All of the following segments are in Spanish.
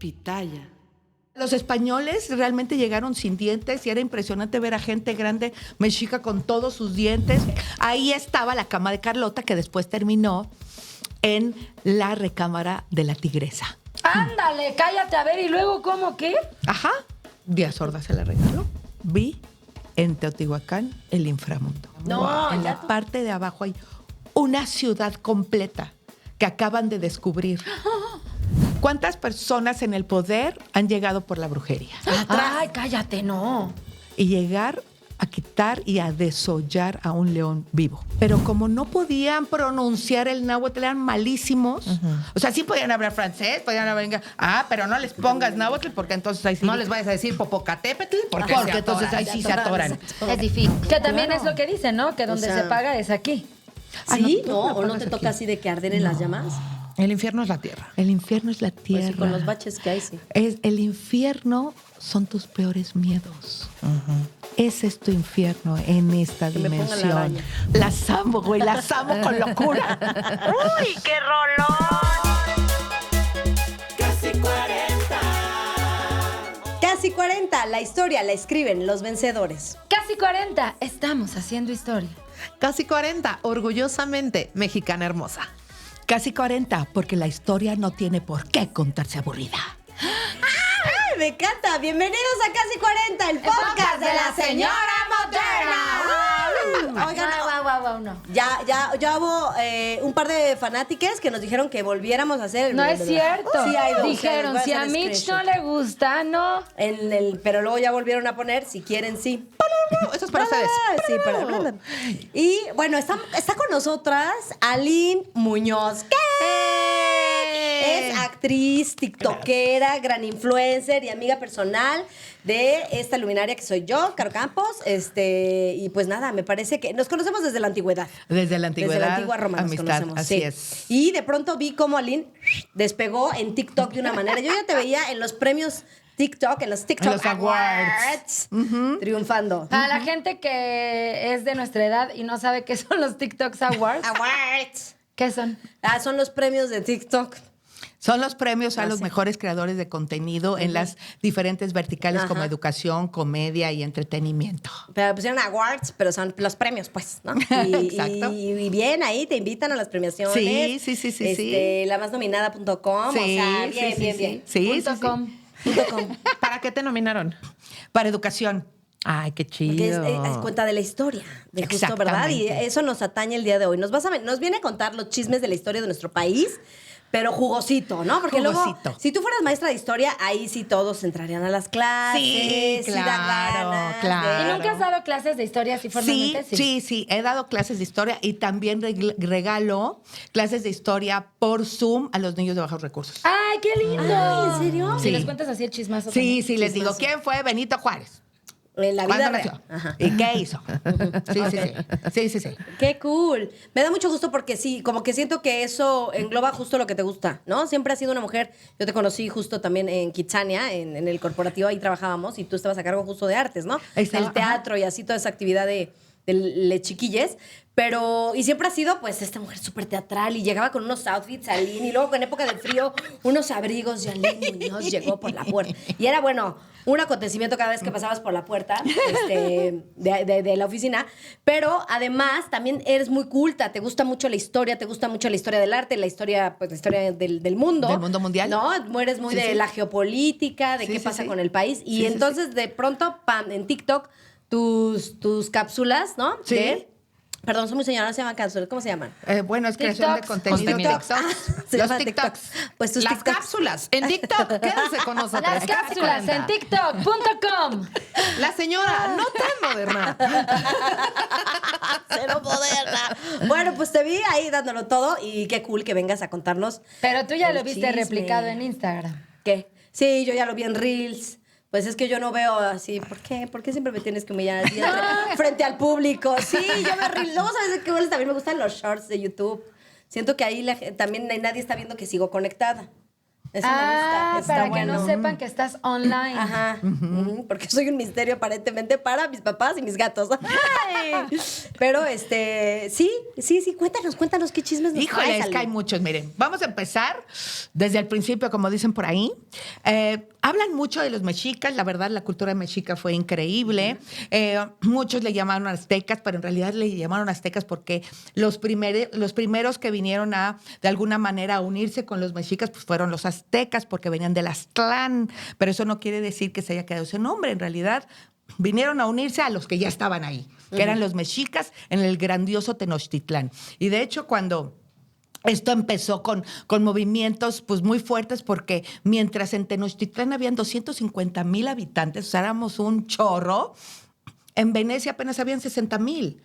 Pitaya. Los españoles realmente llegaron sin dientes y era impresionante ver a gente grande, mexica con todos sus dientes. Ahí estaba la cama de Carlota, que después terminó en la recámara de la tigresa. Ándale, cállate, a ver, ¿y luego cómo qué? Ajá, Díaz Ordaz se la regaló. Vi en Teotihuacán el inframundo. No, en ya la parte de abajo hay una ciudad completa que acaban de descubrir. ¿Cuántas personas en el poder han llegado por la brujería? Ay, cállate, no. Y llegar a quitar y a desollar a un león vivo. Pero como no podían pronunciar el náhuatl, eran malísimos. O sea, sí podían hablar francés, podían hablar... pero no les pongas náhuatl porque entonces ahí sí... No les vayas a decir Popocatépetl porque entonces ahí sí se atoran. Es difícil. Que también es lo que dicen, ¿no? Que donde se paga es aquí. ¿Sí? no, ¿No? ¿O no te toca así de que arden en las llamas? El infierno es la tierra. El infierno es la Pues tierra. sí, con los baches que hay, sí. El infierno son tus peores miedos. Ese es tu infierno en esta Que me pongan la dimensión. araña. Las amo, güey, las amo con locura. ¡Uy, qué rolón! Casi 40, la historia la escriben los vencedores. Casi 40, estamos haciendo historia. Casi 40, orgullosamente mexicana hermosa. Casi 40, porque la historia no tiene por qué contarse aburrida. ¡Ay, me encanta! Bienvenidos a Casi 40, el podcast de la señora moderna. Oigan, No. ya hubo un par de fanáticas que nos dijeron que volviéramos a hacer... No es cierto. Sí hay dos. Dijeron, Les voy si a hacer Mitch screenshot. no le gusta, no. Pero luego ya volvieron a poner, si quieren, sí. Eso es para ustedes. Sí, para... Y bueno, está con nosotras Aline Muñoz. ¿Qué? Es actriz, tiktokera, gran influencer y amiga personal de esta luminaria que soy yo, Caro Campos. Y pues nada, me parece que nos conocemos desde la antigüedad. Desde la antigüedad, Desde la antigua Roma nos amistad, conocemos. así sí. es. Y de pronto vi cómo Aline despegó en TikTok de una manera. Yo ya te veía en los premios TikTok, en los TikTok En los awards. triunfando. Para la gente que es de nuestra edad y no sabe qué son los TikTok Awards, Awards. ¿qué son? Son los premios de TikTok. Son los premios a los sí. mejores creadores de contenido en las diferentes verticales como educación, comedia y entretenimiento. Pero pusieron awards, pero son los premios, pues, ¿no? Exacto. Y bien, ahí te invitan a las premiaciones. Sí. Lamasnominada.com. Sí, o sea, bien, sí, bien, sí, bien. sí. .com. ¿Para qué te nominaron? Para educación. Ay, qué Porque chido. es cuenta de la historia, de justo, ¿verdad? Y Exactamente. eso nos atañe el día de hoy. Nos viene a contar los chismes de la historia de nuestro país, pero jugosito, ¿no? Porque Jugosito. luego, si tú fueras maestra de historia, ahí sí todos entrarían a las clases. Sí, da claro, ganas. claro. ¿Y nunca has dado clases de historia así formalmente? Sí. He dado clases de historia y también regalo clases de historia por Zoom a los niños de bajos recursos. ¡Ay, qué lindo! Ay, ¿en serio? Si Sí. les cuentas así el chismazo. Sí, también. les digo, ¿quién fue Benito Juárez? En la vida ¿Cuándo real. nació? Ajá. ¿Y qué hizo? Sí. Qué cool. Me da mucho gusto porque sí, como que siento que eso engloba justo lo que te gusta, ¿no? Siempre has sido una mujer. Yo te conocí justo también en Kitsania, en el corporativo, ahí trabajábamos y tú estabas a cargo justo de artes, ¿no? Estaba, Del teatro y así toda esa actividad de Le Chiquilles. Y siempre ha sido, pues, esta mujer súper teatral y llegaba con unos outfits, Aline, y luego en época de frío, unos abrigos y Aline Muñoz llegó por la puerta. Y era, bueno, un acontecimiento cada vez que pasabas por la puerta de la oficina, pero además también eres muy culta, te gusta mucho la historia, del arte, la historia del mundo. Del mundo mundial. ¿No? Eres muy Sí, de sí. la geopolítica, de Sí, qué sí, pasa sí. con el país. Y Sí, sí, entonces, de pronto, pam, en TikTok, tus cápsulas, ¿no? Sí. Perdón, soy muy señora, no se llaman cápsulas, ¿cómo se llaman? Bueno, es creación de TikToks. contenido. TikToks. Se Los llaman TikToks. Pues tus Las TikToks. cápsulas en TikTok. Quédense con nosotros. Las cápsulas en TikTok.com. La señora, no tan moderna. Cero moderna. Bueno, pues te vi ahí dándolo todo y qué cool que vengas a contarnos. Pero tú ya el lo viste chisme. replicado en Instagram. ¿Qué? Sí, yo ya lo vi en Reels. Pues es que yo no veo así. ¿Por qué? ¿Por qué siempre me tienes que humillar así frente al público? Sí, yo veo Reels. Luego, ¿sabes qué? Bueno, también me gustan los shorts de YouTube. Siento que ahí también nadie está viendo que sigo conectada. Eso me gusta. Está para bueno. que no sepan que estás online. Ajá. Porque soy un misterio aparentemente para mis papás y mis gatos. Ay. Pero sí, cuéntanos qué chismes nos Híjole, traes, es que hay Ale. muchos. Miren, vamos a empezar desde el principio, como dicen por ahí. Hablan mucho de los mexicas, la verdad, la cultura mexica fue increíble. Muchos le llamaron aztecas, pero en realidad le llamaron aztecas porque los primeros que vinieron de alguna manera, a unirse con los mexicas, pues fueron los aztecas, porque venían del Aztlán. Pero eso no quiere decir que se haya quedado ese nombre. En realidad, vinieron a unirse a los que ya estaban ahí, que eran los mexicas en el grandioso Tenochtitlán. Y de hecho, cuando esto empezó con movimientos pues muy fuertes, porque mientras en Tenochtitlán habían 250,000 habitantes, o sea, éramos un chorro, en Venecia apenas habían 60,000.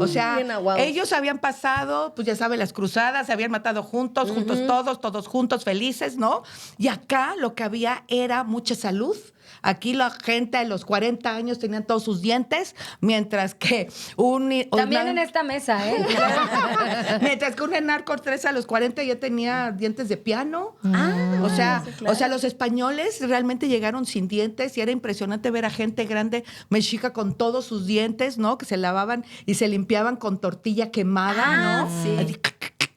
O sea, bien aguados. ellos habían pasado, pues ya saben, las cruzadas, se habían matado juntos todos juntos, felices, ¿no? Y acá lo que había era mucha salud. Aquí la gente a los 40 años tenían todos sus dientes, mientras que También en esta mesa, ¿eh? mientras que un enar Cortés a los 40 ya tenía dientes de piano. O sea, los españoles realmente llegaron sin dientes y era impresionante ver a gente grande mexica con todos sus dientes, ¿no? Que se lavaban y se limpiaban con tortilla quemada, ¿no? sí. Así,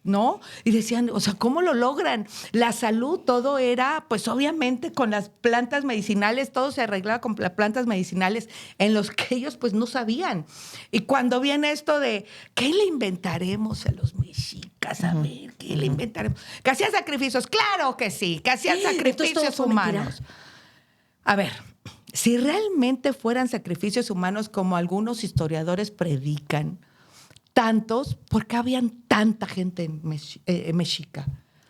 ¿no? Y decían, o sea, ¿cómo lo logran? La salud, todo era, pues obviamente con las plantas medicinales, todo se arreglaba con las plantas medicinales en los que ellos pues no sabían. Y cuando viene esto de, ¿qué le inventaremos a los mexicas? A ver, ¿qué le inventaremos? ¿Que hacían sacrificios? Claro que sí, que hacían sacrificios ¿todo fue mentira? humanos. A ver, si realmente fueran sacrificios humanos como algunos historiadores predican, tantos, ¿por qué habían tanta gente en mexica?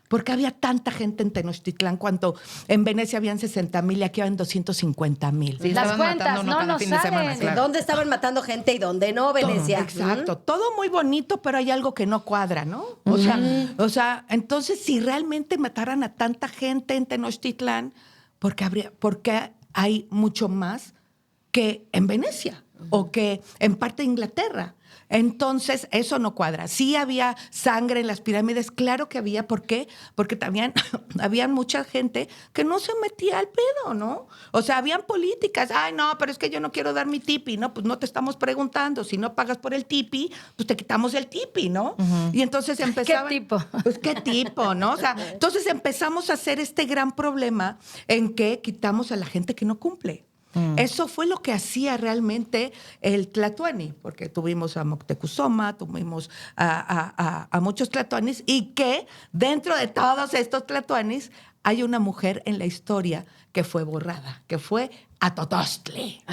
¿Por qué había tanta gente en Tenochtitlán cuando en Venecia habían 60,000 y aquí habían 250,000? Sí, Las estaban cuentas matando uno no cada nos fin de semana, saben. claro. ¿Dónde estaban matando gente y dónde no, Venecia? Exacto. Todo muy bonito, pero hay algo que no cuadra, ¿no? O sea, entonces, si realmente mataran a tanta gente en Tenochtitlán, ¿por qué hay mucho más que en Venecia o que en parte de Inglaterra? Entonces, eso no cuadra. Sí había sangre en las pirámides, claro que había. ¿Por qué? Porque también había mucha gente que no se metía al pedo, ¿no? O sea, habían políticas. Ay, no, pero es que yo no quiero dar mi tipi, ¿no? Pues no te estamos preguntando. Si no pagas por el tipi, pues te quitamos el tipi, ¿no? Y entonces empezaban... ¿Qué tipo? Pues qué tipo, ¿no? O sea, entonces empezamos a hacer este gran problema en que quitamos a la gente que no cumple. Eso fue lo que hacía realmente el Tlatoani, porque tuvimos a Moctezuma, tuvimos a muchos tlatoanis, y que dentro de todos estos tlatoanis hay una mujer en la historia que fue borrada, que fue Atotoztli.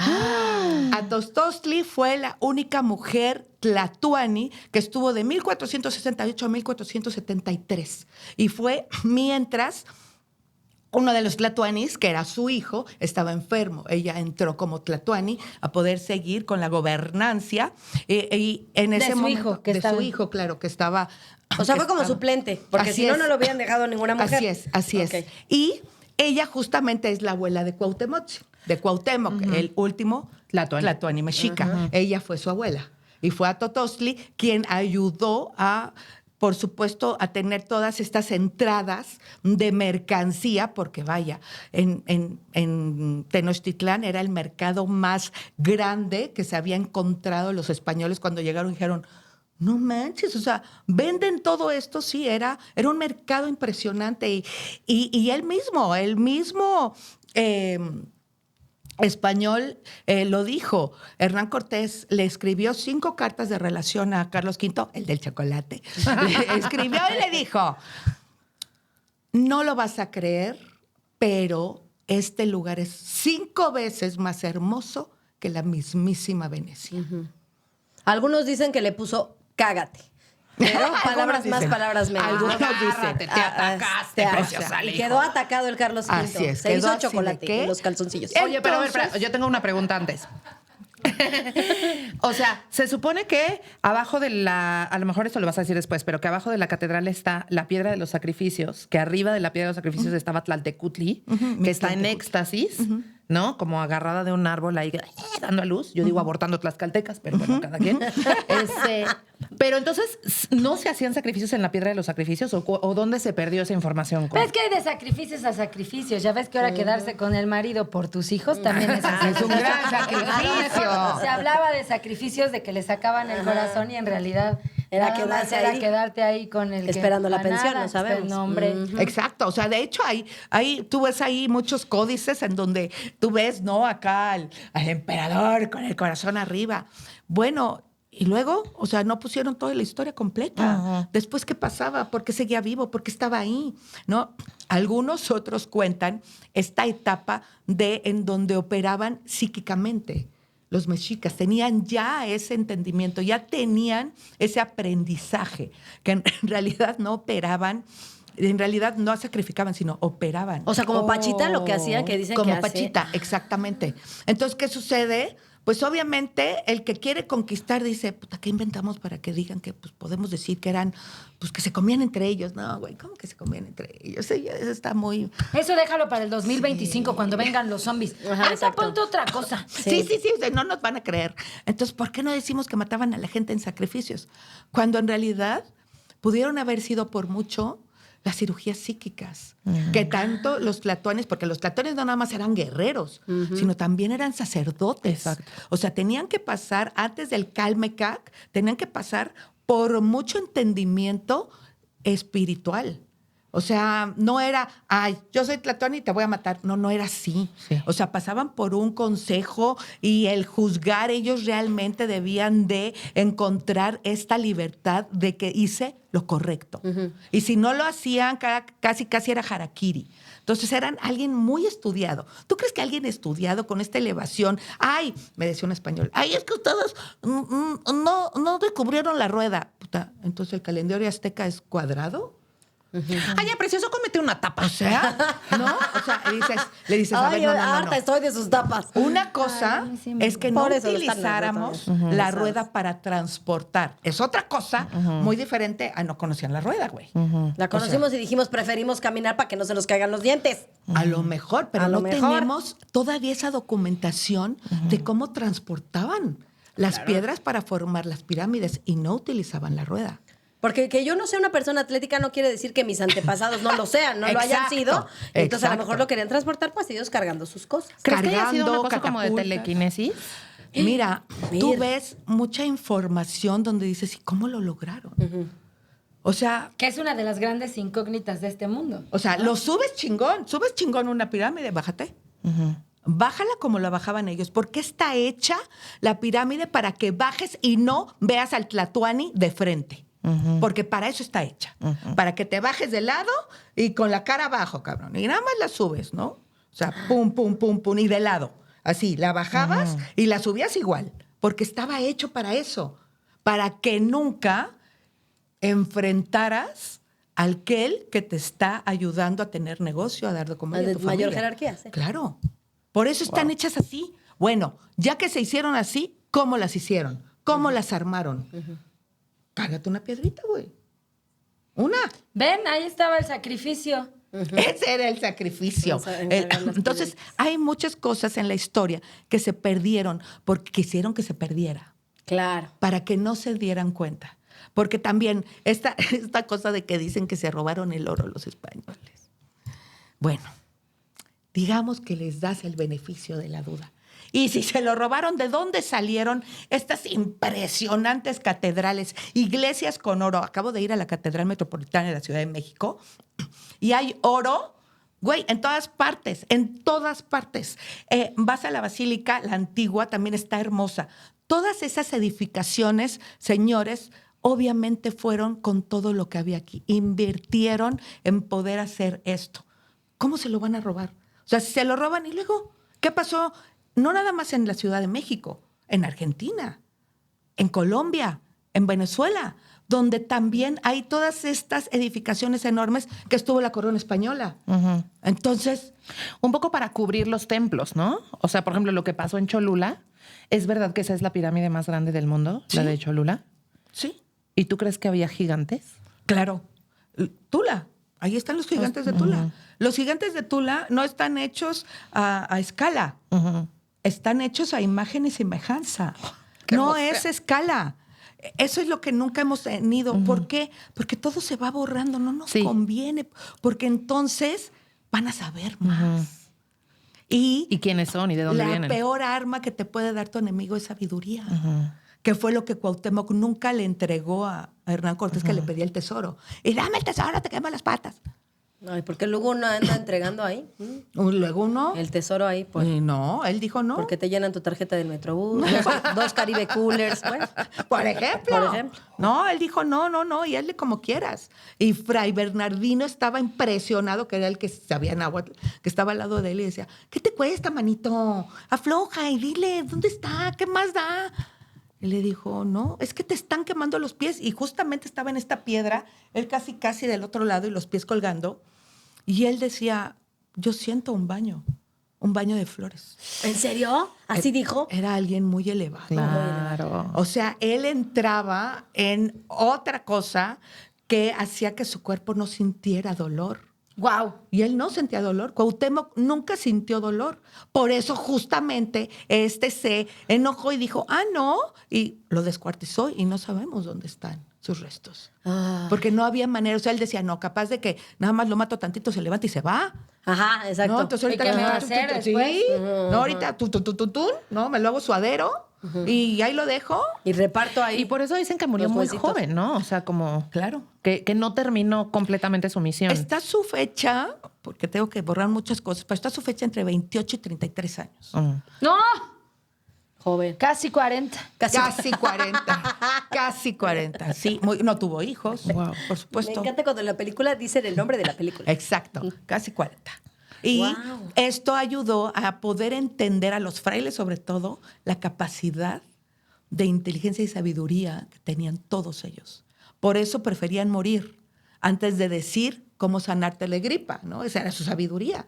Atotoztli fue la única mujer tlatoani que estuvo de 1468 a 1473, y fue mientras uno de los tlatoanis, que era su hijo, estaba enfermo. Ella entró como tlatoani a poder seguir con la gobernancia. Y en ese su momento, hijo, que de estaba- su hijo, claro, que estaba... O sea, que fue como estaba- suplente, porque Así si no, es. no lo hubieran dejado ninguna mujer. Así es. Ok. Y ella justamente es la abuela de Cuauhtémoc, el último tlatoani mexica. Ella fue su abuela. Y fue Atotoztli quien ayudó a, por supuesto, a tener todas estas entradas de mercancía, porque vaya, en Tenochtitlán era el mercado más grande que se había encontrado los españoles cuando llegaron y dijeron, no manches, o sea, venden todo esto, sí, era un mercado impresionante. Y el mismo español lo dijo. Hernán Cortés le escribió 5 cartas de relación a Carlos V, el del chocolate. Le escribió y le dijo, no lo vas a creer, pero este lugar es 5 veces más hermoso que la mismísima Venecia. Algunos dicen que le puso cágate. Pero palabras Algunos más, dicen. palabras menos. Algunos Agárrate, dicen. te atacaste, preciosa, y hijo. quedó atacado el Carlos V. Así es, Se quedó hizo así de chocolate ¿qué? en los calzoncillos. Oye, pero a ver, Entonces- espera, yo tengo una pregunta antes. O sea, se supone que abajo de a lo mejor esto lo vas a decir después, pero que abajo de la catedral está la piedra de los sacrificios, que arriba de la piedra de los sacrificios estaba Tlaltecutli, que está en éxtasis, ¿no? Como agarrada de un árbol ahí, dando a luz. Yo digo abortando tlaxcaltecas, pero bueno, cada quien. Pero entonces, ¿no se hacían sacrificios en la piedra de los sacrificios o dónde se perdió esa información? Pero es que hay de sacrificios a sacrificios. Ya ves que ahora quedarse con el marido por tus hijos también es Es un gran sacrificio. Se hablaba de sacrificios de que le sacaban el corazón y en realidad Era nada más quedarse era ahí. quedarte ahí con el Esperando la que pensión, ganara, no sabemos. No, hombre. Exacto, o sea, de hecho tú ves ahí muchos códices en donde tú ves, ¿no? Acá al emperador con el corazón arriba. Bueno, y luego, o sea, no pusieron toda la historia completa. Después, ¿qué pasaba? ¿Por qué seguía vivo? ¿Por qué estaba ahí? ¿No? Algunos otros cuentan esta etapa en donde operaban psíquicamente. Los mexicas tenían ya ese entendimiento, ya tenían ese aprendizaje, que en realidad no operaban, en realidad no sacrificaban, sino operaban. O sea, como Pachita lo que hacían, que dicen Como que hace. Pachita, exactamente. Entonces, ¿qué sucede? Pues obviamente el que quiere conquistar dice, puta, ¿qué inventamos para que digan que pues podemos decir que eran, pues que se comían entre ellos? No, güey, ¿cómo que se comían entre ellos? Eso está muy... Eso déjalo para el 2025 cuando vengan los zombies. Ajá, exacto. Ponte otra cosa. Sí, o sea, no nos van a creer. Entonces, ¿por qué no decimos que mataban a la gente en sacrificios? Cuando en realidad pudieron haber sido por mucho las cirugías psíquicas, que tanto los tlatoanes, porque los tlatoanes no nada más eran guerreros, sino también eran sacerdotes. Exacto. O sea, tenían que pasar, antes del Calmecac, tenían que pasar por mucho entendimiento espiritual. O sea, no era, ay, yo soy tlatoani y te voy a matar. No era así. Sí. O sea, pasaban por un consejo y el juzgar, ellos realmente debían de encontrar esta libertad de que hice lo correcto. Y si no lo hacían, casi era harakiri. Entonces eran alguien muy estudiado. ¿Tú crees que alguien estudiado con esta elevación, ay, me decía un español, ay, es que ustedes no descubrieron la rueda? Puta, entonces el calendario azteca es cuadrado. Ay, ya, precioso, cómete una tapa. O sea, ¿no? O sea, le dices, a ver, Ay, no. harta estoy de sus tapas. Una cosa Ay, sí me- es que no Por eso lo están utilizáramos hablando la también. rueda para transportar. Es otra cosa muy diferente a no conocían la rueda, güey. La conocimos y dijimos, preferimos caminar para que no se nos caigan los dientes. A lo mejor, pero A lo no mejor. tenemos todavía esa documentación de cómo transportaban las piedras para formar las pirámides y no utilizaban la rueda. Porque que yo no sea una persona atlética no quiere decir que mis antepasados no lo sean, no lo hayan Exacto, sido. Entonces a lo exacto. mejor lo querían transportar, pues ellos cargando sus cosas. ¿Crees que haya sido una Cargando, cosa como de catapultas. telequinesis? Mira, Mira. tú ves mucha información donde dices, ¿y cómo lo lograron? O sea, Que es una de las grandes incógnitas de este mundo. lo subes chingón una pirámide, bájate. Bájala como la bajaban ellos, porque está hecha la pirámide para que bajes y no veas al tlatoani de frente. Porque para eso está hecha. Para que te bajes de lado y con la cara abajo, cabrón. Y nada más la subes, ¿no? O sea, pum, pum, pum, pum, y de lado. Así, la bajabas y la subías igual. Porque estaba hecho para eso. Para que nunca enfrentaras al aquel que te está ayudando a tener negocio, a dar de comer a De tu mayor familia. jerarquía, sí. Claro. Por eso están hechas así. Bueno, ya que se hicieron así, ¿cómo las hicieron? ¿Cómo las armaron? Cárgate una piedrita, güey. Una. Ven, ahí estaba el sacrificio. Ese era el sacrificio. Encargar las Entonces, piedritas. hay muchas cosas en la historia que se perdieron porque quisieron que se perdiera, Claro. para que no se dieran cuenta. Porque también esta cosa de que dicen que se robaron el oro los españoles. Bueno, digamos que les das el beneficio de la duda. Y si se lo robaron, ¿de dónde salieron estas impresionantes catedrales, iglesias con oro? Acabo de ir a la Catedral Metropolitana de la Ciudad de México y hay oro, güey, en todas partes, en todas partes. Vas a la Basílica, la antigua, también está hermosa. Todas esas edificaciones, señores, obviamente fueron con todo lo que había aquí. Invirtieron en poder hacer esto. ¿Cómo se lo van a robar? O sea, si se lo roban y luego, ¿qué pasó? No nada más en la Ciudad de México, en Argentina, en Colombia, en Venezuela, donde también hay todas estas edificaciones enormes que estuvo la corona española. Entonces, Un poco para cubrir los templos, ¿no? O sea, por ejemplo, lo que pasó en Cholula, ¿es verdad que esa es la pirámide más grande del mundo, la Sí. de Cholula? sí, ¿Y tú crees que había gigantes? claro. Tula, ahí están los gigantes de Tula. Los gigantes de Tula no están hechos a escala. Están hechos a imagen y semejanza. No es escala. eso es lo que nunca hemos tenido. ¿Por qué? Porque todo se va borrando, no nos conviene, porque entonces van a saber más. ¿Y quiénes son y de dónde vienen? La peor arma que te puede dar tu enemigo es sabiduría. Que fue lo que Cuauhtémoc nunca le entregó a Hernán Cortés, que le pedía el tesoro. Y dame el tesoro, te quemo las patas. Ay, porque luego uno anda entregando ahí. Luego uno... El tesoro ahí, pues. No, él dijo no. Porque te llenan tu tarjeta del Metrobús, dos Caribe Coolers, pues. Por ejemplo. Por ejemplo. No, él dijo no, y hazle como quieras. Y Fray Bernardino estaba impresionado, que era el que sabía náhuatl, que estaba al lado de él y decía, ¿qué te cuesta, manito? Afloja y dile, ¿dónde está? ¿Qué más da? Y le dijo, no, es que te están quemando los pies. Y justamente estaba en esta piedra, él casi del otro lado y los pies colgando. Y él decía, yo siento un baño de flores. ¿En serio? ¿Así dijo? Era alguien muy elevado. Claro. O sea, él entraba en otra cosa que hacía que su cuerpo no sintiera dolor. Wow. Y él no sentía dolor. Cuauhtémoc nunca sintió dolor. Por eso justamente se enojó y dijo, no. Y lo descuartizó y no sabemos dónde están sus restos. Porque no había manera. O sea, él decía, no, capaz de que nada más lo mato tantito, se levanta y se va. Ajá, exacto. No, entonces ahorita ¿Y qué me va a hacer después? Sí. No, ahorita no, me lo hago suadero y ahí lo dejo. Y reparto ahí. Y por eso dicen que murió los muy huesitos. joven, ¿no? O sea, como Claro. que no terminó completamente su misión. Está su fecha, porque tengo que borrar muchas cosas, pero está su fecha entre 28 y 33 años. ¡No! Joven. Casi 40. Casi 40. Casi 40. Sí, no tuvo hijos, por supuesto. Me encanta cuando en la película dicen el nombre de la película. Exacto, casi 40. Y Wow. esto ayudó a poder entender a los frailes, sobre todo, la capacidad de inteligencia y sabiduría que tenían todos ellos. Por eso preferían morir antes de decir cómo sanarte la gripa, ¿no? Esa era su sabiduría.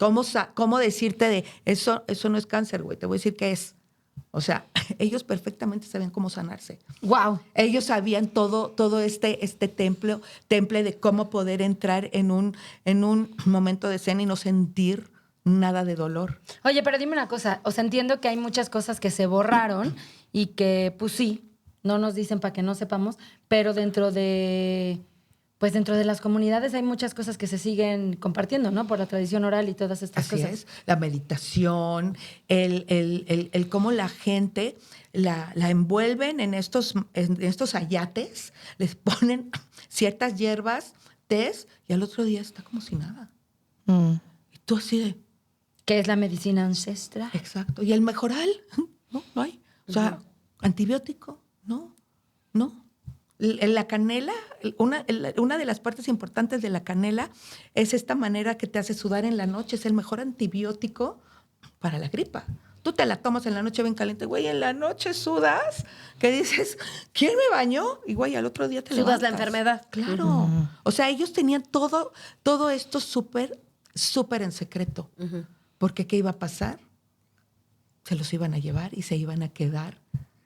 ¿Cómo decirte de eso no es cáncer, güey? Te voy a decir qué es. O sea, ellos perfectamente sabían cómo sanarse. Wow. Ellos sabían todo este temple de cómo poder entrar en un momento de zen y no sentir nada de dolor. Oye, pero dime una cosa. O sea, entiendo que hay muchas cosas que se borraron y que, pues sí, no nos dicen para que no sepamos, pero dentro de las comunidades hay muchas cosas que se siguen compartiendo, ¿no? Por la tradición oral y todas estas Así cosas. es, la meditación, el cómo la gente la envuelven en estos ayates, les ponen ciertas hierbas, tés, y al otro día está como si nada. Y tú así de... Que es la medicina ancestral. Exacto. ¿Y el mejoral? No hay. O sea, antibiótico, no. La canela, una de las partes importantes de la canela es esta manera que te hace sudar en la noche. Es el mejor antibiótico para la gripa. Tú te la tomas en la noche bien caliente, güey, en la noche sudas, que dices, ¿quién me bañó? Y güey, al otro día te Sudas levantas. la enfermedad. Claro. O sea, ellos tenían todo esto súper en secreto. Porque ¿qué iba a pasar? Se los iban a llevar y se iban a quedar.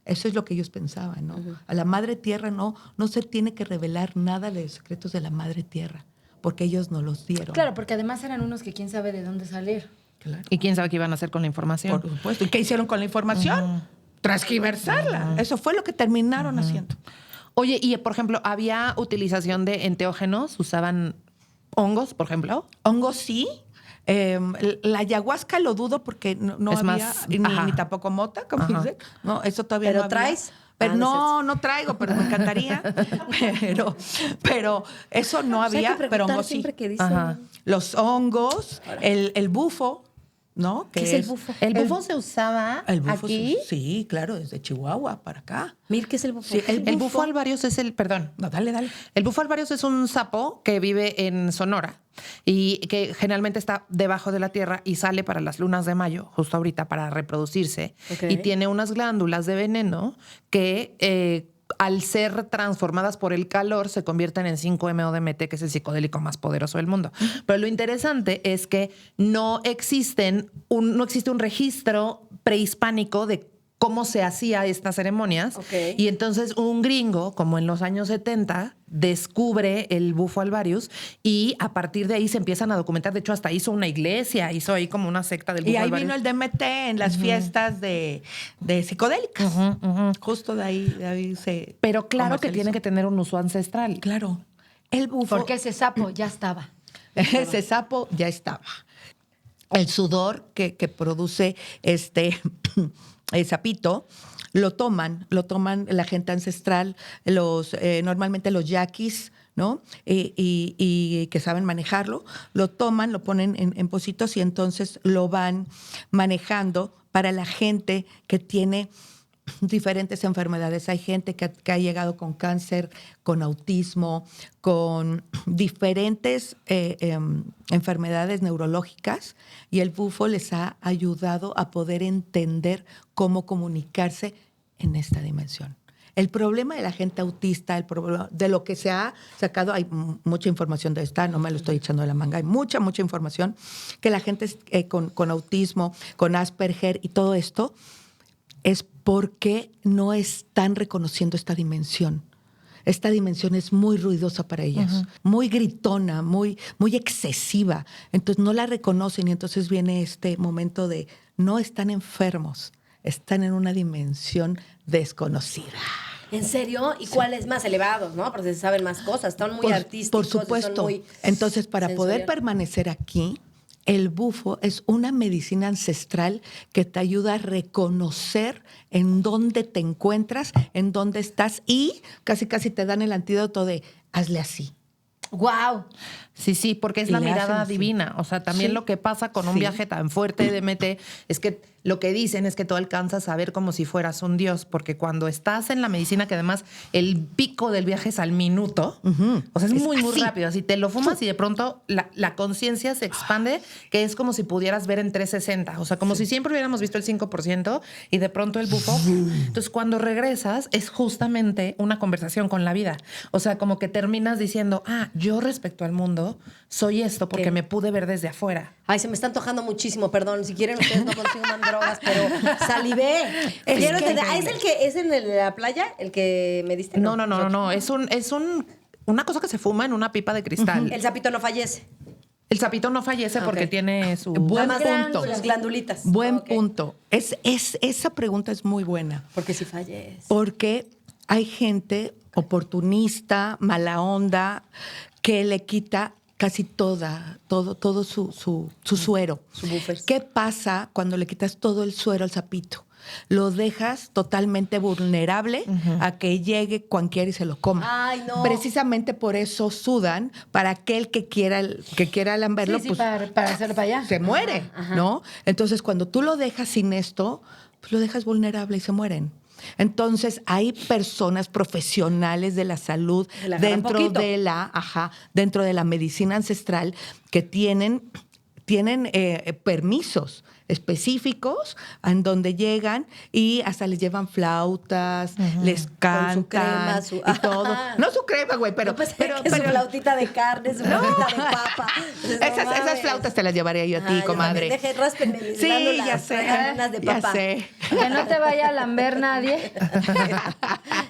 Eso es lo que ellos pensaban, ¿no? A la madre tierra no se tiene que revelar nada de los secretos de la madre tierra, porque ellos no los dieron. Claro, porque además eran unos que quién sabe de dónde salir. Claro. ¿Y quién sabe qué iban a hacer con la información? Por supuesto. ¿Y qué hicieron con la información? Transgiversarla. Eso fue lo que terminaron haciendo. Oye, y por ejemplo, ¿había utilización de enteógenos? ¿Usaban hongos, por ejemplo? Hongos sí. La ayahuasca lo dudo porque no Es había, más, ni tampoco mota, como dicen. No, eso todavía ¿Pero no había. traes? Pero no no traigo, pero me encantaría. pero eso no Pues hay que había, pero preguntar hongos sí. siempre que dicen. Ajá. Los hongos, el bufo, ¿no? ¿Qué es el bufo? ¿El bufo se usaba El bufo, aquí? sí, claro, desde Chihuahua para acá. Mir, ¿qué es el bufo? Sí, El bufo alvarius es perdón. No, dale. El bufo alvarius es un sapo que vive en Sonora y que generalmente está debajo de la tierra y sale para las lunas de mayo, justo ahorita, para reproducirse. Ok. Y tiene unas glándulas de veneno que al ser transformadas por el calor se convierten en 5-MeO-DMT, que es el psicodélico más poderoso del mundo. Pero lo interesante es que no existe un registro prehispánico de cómo se hacía estas ceremonias. Ok. Y entonces un gringo, como en los años 70, descubre el bufo alvarius y a partir de ahí se empiezan a documentar. De hecho, hasta hizo una iglesia, hizo ahí como una secta del bufo Y ahí alvarius. vino el DMT en las fiestas de psicodélicas. Justo de ahí se... Pero claro que comercializó. tiene que tener un uso ancestral. Claro. El bufo... Porque ese sapo ya estaba. Ese sapo ya estaba. El sudor que produce el sapito, lo toman la gente ancestral, normalmente los yaquis, ¿no? Y que saben manejarlo, lo toman, lo ponen en pocitos y entonces lo van manejando para la gente que tiene diferentes enfermedades. Hay gente que ha llegado con cáncer, con autismo, con diferentes enfermedades neurológicas y el bufo les ha ayudado a poder entender cómo comunicarse en esta dimensión. El problema de la gente autista, el problema de lo que se ha sacado, hay mucha información de esta, no me lo estoy echando de la manga, hay mucha información que la gente con autismo, con Asperger y todo esto, es porque no están reconociendo esta dimensión. Esta dimensión es muy ruidosa para ellas, muy gritona, muy excesiva. Entonces no la reconocen y entonces viene este momento de no están enfermos, están en una dimensión desconocida. ¿En serio? ¿Y cuáles más elevados, no? Porque se saben más cosas, están muy artísticos. Por supuesto. Son muy Entonces, para poder sensoriales. permanecer aquí, el bufo es una medicina ancestral que te ayuda a reconocer en dónde te encuentras, en dónde estás y casi te dan el antídoto de hazle así. ¡Wow! Sí, porque es Y la le mirada hacen así. divina. O sea, también Sí. lo que pasa con un Sí. viaje tan fuerte de DMT es que lo que dicen es que tú alcanzas a ver como si fueras un dios, porque cuando estás en la medicina, que además el pico del viaje es al minuto, o sea, es muy así. rápido. Así te lo fumas y de pronto la conciencia se expande, que es como si pudieras ver en 360. O sea, como si siempre hubiéramos visto el 5% y de pronto el bufo. Entonces, cuando regresas, es justamente una conversación con la vida. O sea, como que terminas diciendo, yo respecto al mundo soy esto porque ¿Qué? me pude ver desde afuera. Ay, se me está antojando muchísimo, perdón. Si quieren, ustedes no consuman drogas, pero salivé. Es Quiero que- entender- ¿Es el que es en la playa? ¿El que me diste? No. Es una cosa que se fuma en una pipa de cristal. El sapito no fallece. El sapito no fallece porque ok. tiene su... Buen Nada más punto. sus glandulitas. Buen Ok. punto. Esa pregunta es muy buena. Porque si fallece. Porque hay gente oportunista, mala onda, que le quita casi todo su suero. Su buffer. ¿Qué pasa cuando le quitas todo el suero al sapito? Lo dejas totalmente vulnerable a que llegue cualquiera y se lo coma. Ay, no. Precisamente por eso sudan, para aquel que quiera lamberlo, Sí, pues para hacerlo para allá. se muere, ¿no? Entonces, cuando tú lo dejas sin esto, pues lo dejas vulnerable y se mueren. Entonces, hay personas profesionales de la salud Se la agarran dentro poquito. dentro de la medicina ancestral que tienen permisos específicos en donde llegan y hasta les llevan flautas, les cantan Con su crema, y todo. No su crema, güey, pero... No pensé pero, que su pero- flautita de carne, su flautita de papa. Pues, no esas mames. flautas te las llevaría yo a ti, Ay, comadre. Deje, ráspenme mis Sí, glándulas ya sé, granas de ya papa. sé. Que no te vaya a lamber nadie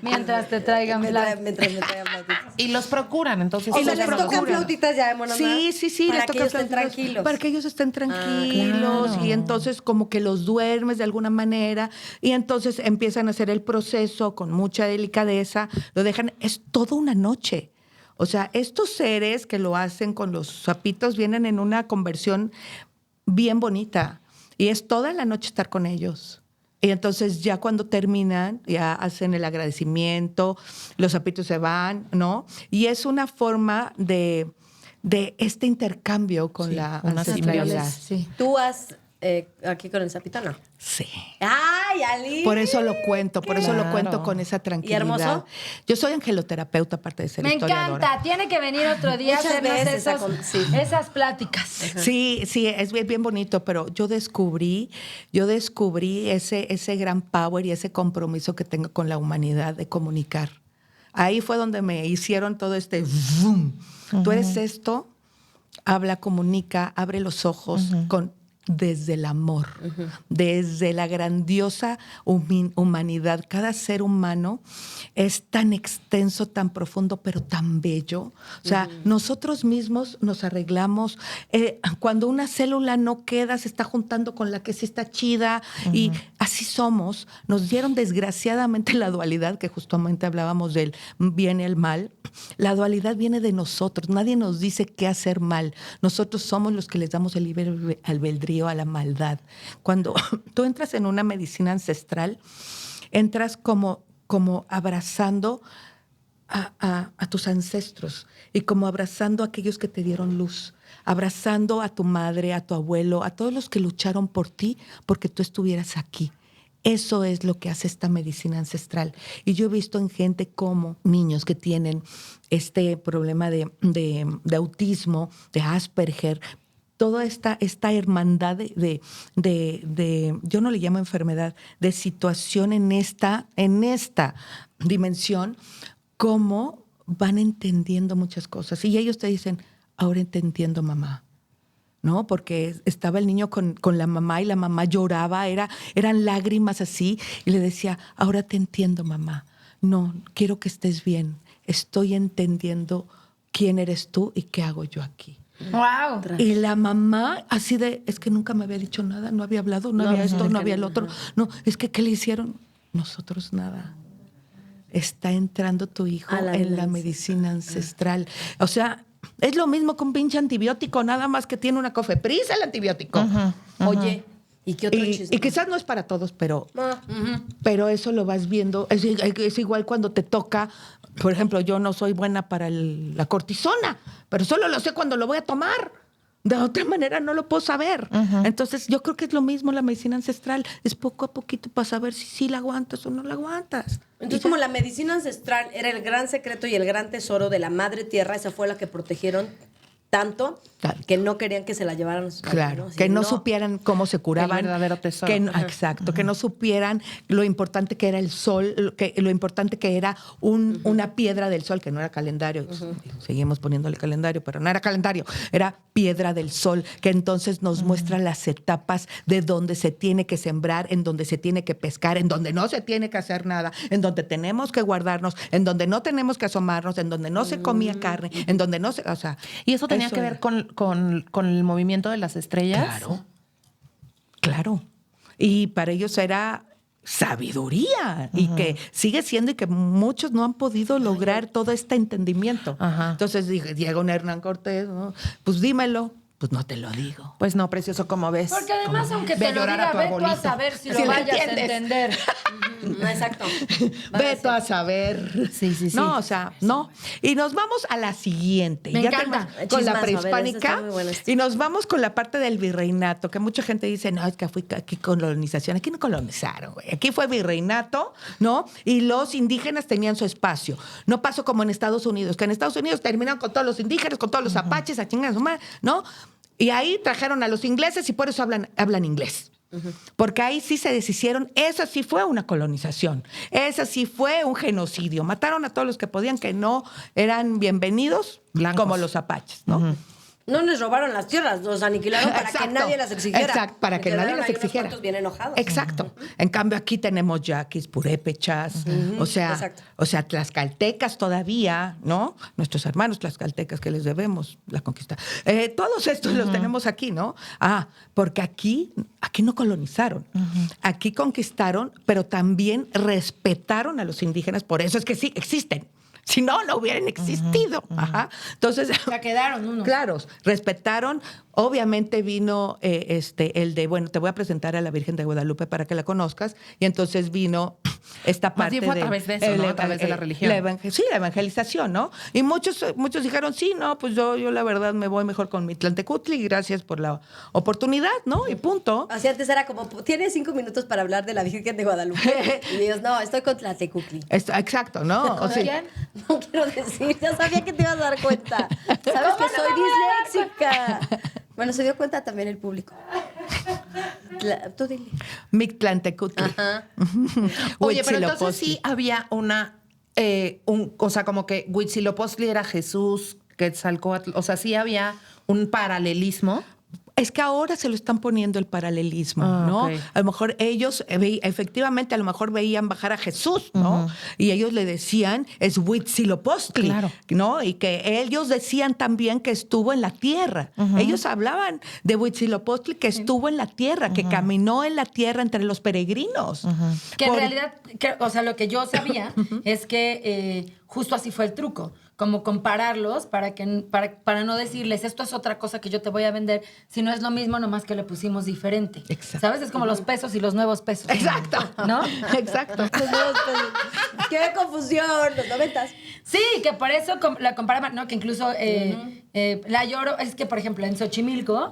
mientras te traigan Mientras flauta. me traigan flautitas. Y los procuran, entonces... O Y sea, los les tocan procuran. flautitas ya, bueno, Sí, sí, Para les que toca ellos estén flautas, tranquilos. para que ellos estén tranquilos claro. y entonces como que los duermes de alguna manera y entonces empiezan a hacer el proceso con mucha delicadeza, lo dejan, es toda una noche. O sea, estos seres que lo hacen con los sapitos vienen en una conversión bien bonita y es toda la noche estar con ellos. Y entonces ya cuando terminan, ya hacen el agradecimiento, los sapitos se van, ¿no? Y es una forma de este intercambio con Sí, la una ancestralidad. Sí. ¿Tú has aquí con el sapito? No. Sí. ¡Ay, Ali! Por eso lo cuento, por eso lo Claro. cuento con esa tranquilidad. hermoso? Yo soy angeloterapeuta, aparte de ser Me historiadora. encanta. Tiene que venir otro día a Muchas hacernos veces sí. esas pláticas. Sí, es bien bonito, pero yo descubrí ese gran power y ese compromiso que tengo con la humanidad de comunicar. Ahí fue donde me hicieron todo este boom. Tú eres esto, habla, comunica, abre los ojos con desde el amor, desde la grandiosa humanidad. Cada ser humano es tan extenso, tan profundo, pero tan bello. O sea, nosotros mismos nos arreglamos. Cuando una célula no queda, se está juntando con la que sí está chida. Y así somos. Nos dieron desgraciadamente la dualidad, que justamente hablábamos del bien y el mal. La dualidad viene de nosotros. Nadie nos dice qué hacer mal. Nosotros somos los que les damos el libre albedrío a la maldad. Cuando tú entras en una medicina ancestral, entras como abrazando a tus ancestros y como abrazando a aquellos que te dieron luz, abrazando a tu madre, a tu abuelo, a todos los que lucharon por ti, porque tú estuvieras aquí. Eso es lo que hace esta medicina ancestral. Y yo he visto en gente como niños que tienen este problema de autismo, de Asperger, toda esta hermandad yo no le llamo enfermedad, de situación en esta dimensión, cómo van entendiendo muchas cosas. Y ellos te dicen, ahora te entiendo, mamá. ¿No? Porque estaba el niño con la mamá y la mamá lloraba, eran lágrimas así, y le decía, ahora te entiendo, mamá. No, quiero que estés bien. Estoy entendiendo quién eres tú y qué hago yo aquí. ¡Wow! Y la mamá así es que nunca me había dicho nada, no había hablado, no había esto, no había el otro. No, es que ¿qué le hicieron? Nosotros nada. Está entrando tu hijo en la medicina ancestral. O sea, es lo mismo con pinche antibiótico, nada más que tiene una Cofepris el antibiótico. Oye, ¿y qué otro chisme? Y quizás no es para todos, pero eso lo vas viendo. Es igual cuando te toca. Por ejemplo, yo no soy buena para la cortisona, pero solo lo sé cuando lo voy a tomar. De otra manera no lo puedo saber. Entonces, yo creo que es lo mismo la medicina ancestral. Es poco a poquito para saber si sí la aguantas o no la aguantas. Entonces, como la medicina ancestral era el gran secreto y el gran tesoro de la madre tierra, esa fue la que protegieron tanto que no querían que se la llevaran a sus padres, Claro, ¿no? Así que no supieran cómo se curaban. El verdadero tesoro. Exacto, que no supieran lo importante que era el sol, lo importante que era una piedra del sol, que no era calendario. Seguimos poniéndole calendario, pero no era calendario, era piedra del sol, que entonces nos muestra las etapas de donde se tiene que sembrar, en donde se tiene que pescar, en donde no se tiene que hacer nada, en donde tenemos que guardarnos, en donde no tenemos que asomarnos, en donde no se comía carne, en donde no se... O sea, ¿Y eso tenía que ver con el movimiento de las estrellas? Claro. Y para ellos era sabiduría y que sigue siendo y que muchos no han podido lograr todo este entendimiento. Entonces llega un Hernán Cortés, ¿no? Pues dímelo. Pues no te lo digo. Pues no, precioso, como ves. Porque además, aunque Ve te lo llorar a diga, tu ve tú a arbolito. saber si Si lo lo vayas a entiendes. entender. No, exacto. Veto a saber. Sí. No, o sea, no. Y nos vamos a la siguiente. Me Ya encanta. tenemos con la Chismazo, a ver, esta prehispánica. está muy buena esta. Y nos vamos con la parte del virreinato, que mucha gente dice, no, es que fue aquí colonización. Aquí no colonizaron, güey. Aquí fue virreinato, ¿no? Y los indígenas tenían su espacio. No pasó como en Estados Unidos, que en Estados Unidos terminaron con todos los indígenas, con todos los apaches, a chingar a su madre, ¿no? Y ahí trajeron a los ingleses y por eso hablan inglés. Porque ahí sí se deshicieron, eso sí fue una colonización, eso sí fue un genocidio. Mataron a todos los que podían, que no eran bienvenidos, Blancos. como los apaches, ¿no? No les robaron las tierras, los aniquilaron para que Exacto. nadie las exigiera. Exacto, para que nadie las exigiera. Bien enojados. Exacto. En cambio, aquí tenemos yaquis, purépechas, Exacto. o sea, tlaxcaltecas todavía, ¿no? Nuestros hermanos tlaxcaltecas que les debemos la conquista. Todos estos los tenemos aquí, ¿no? Porque aquí no colonizaron. Aquí conquistaron, pero también respetaron a los indígenas. Por eso es que sí, existen. Si no, no hubieran existido. Entonces, Se quedaron unos. claro, respetaron. Obviamente vino el de, bueno, te voy a presentar a la Virgen de Guadalupe para que la conozcas. Y entonces vino esta parte bien fue a través de eso, ¿no? A través de la religión. La evangelización, ¿no? Y muchos dijeron, sí, no, pues yo la verdad me voy mejor con mi Tlantecutli, gracias por la oportunidad, ¿no? Y punto. Así antes era como, tienes 5 minutos para hablar de la Virgen de Guadalupe. Y Dios, no, estoy con Tlatecuhtli. Exacto, ¿no? ¿Con quién? No quiero decir, ya sabía que te ibas a dar cuenta. Sabes que soy disléxica. Bueno, se dio cuenta también el público. Tú dile. Mictlantecutli. Oye, pero entonces Huitzilopochtli. sí había o sea, como que Huitzilopochtli era Jesús, Quetzalcóatl, o sea, sí había un paralelismo. es que ahora se lo están poniendo el paralelismo, Ah, ¿no? ok. A lo mejor ellos, efectivamente, a lo mejor veían bajar a Jesús, ¿no? Y ellos le decían, es Huitzilopochtli, Claro. ¿no? Y que ellos decían también que estuvo en la tierra. Ellos hablaban de Huitzilopochtli que estuvo en la tierra, que caminó en la tierra entre los peregrinos. Que en Por- realidad, o sea, lo que yo sabía es que justo así fue el truco, como compararlos para no decirles esto es otra cosa que yo te voy a vender, sino es lo mismo, nomás que le pusimos diferente. Exacto. ¿Sabes? Es como los pesos y los nuevos pesos. Exacto. ¿No? Exacto. Los nuevos pesos. ¡Qué confusión! Los 90s. Sí, que por eso la comparaban, ¿no? Que incluso la Llorona, es que, por ejemplo, en Xochimilco,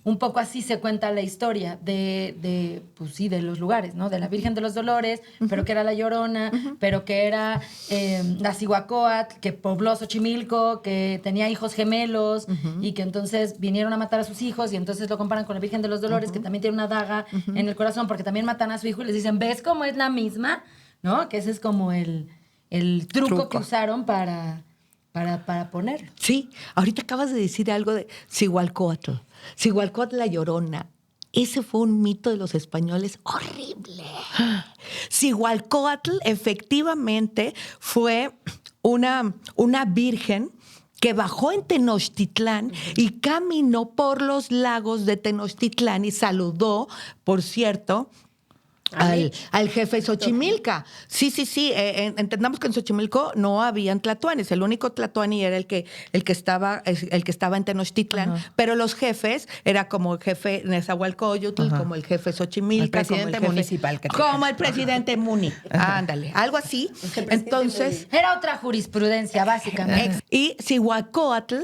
un poco así se cuenta la historia pues sí, de los lugares, ¿no? De la Virgen de los Dolores, pero que era la Llorona, pero que era la Cihuacóatl, que pobló Xochimilco, que tenía hijos gemelos y que entonces vinieron a matar a sus hijos y entonces lo comparan con la Virgen de los Dolores, que también tiene una daga en el corazón porque también matan a su hijo y les dicen, ¿ves cómo es la misma? ¿No? Que ese es como el truco que usaron para ponerlo. Sí, ahorita acabas de decir algo de Cihualcóatl. Cihualcóatl la Llorona. Ese fue un mito de los españoles horrible. Cihualcóatl efectivamente fue una virgen que bajó en Tenochtitlán y caminó por los lagos de Tenochtitlán y saludó, por cierto, al jefe Xochimilca. Sí. Entendamos que en Xochimilco no habían tlatoanes. El único tlatoani era el que estaba en Tenochtitlán, pero los jefes era como el jefe Nezahualcóyotl, como el jefe Xochimilca, El presidente como el jefe, municipal que como el presidente Muni. Ándale, algo así. Entonces, Era otra jurisprudencia, básicamente. y Cihuacóatl,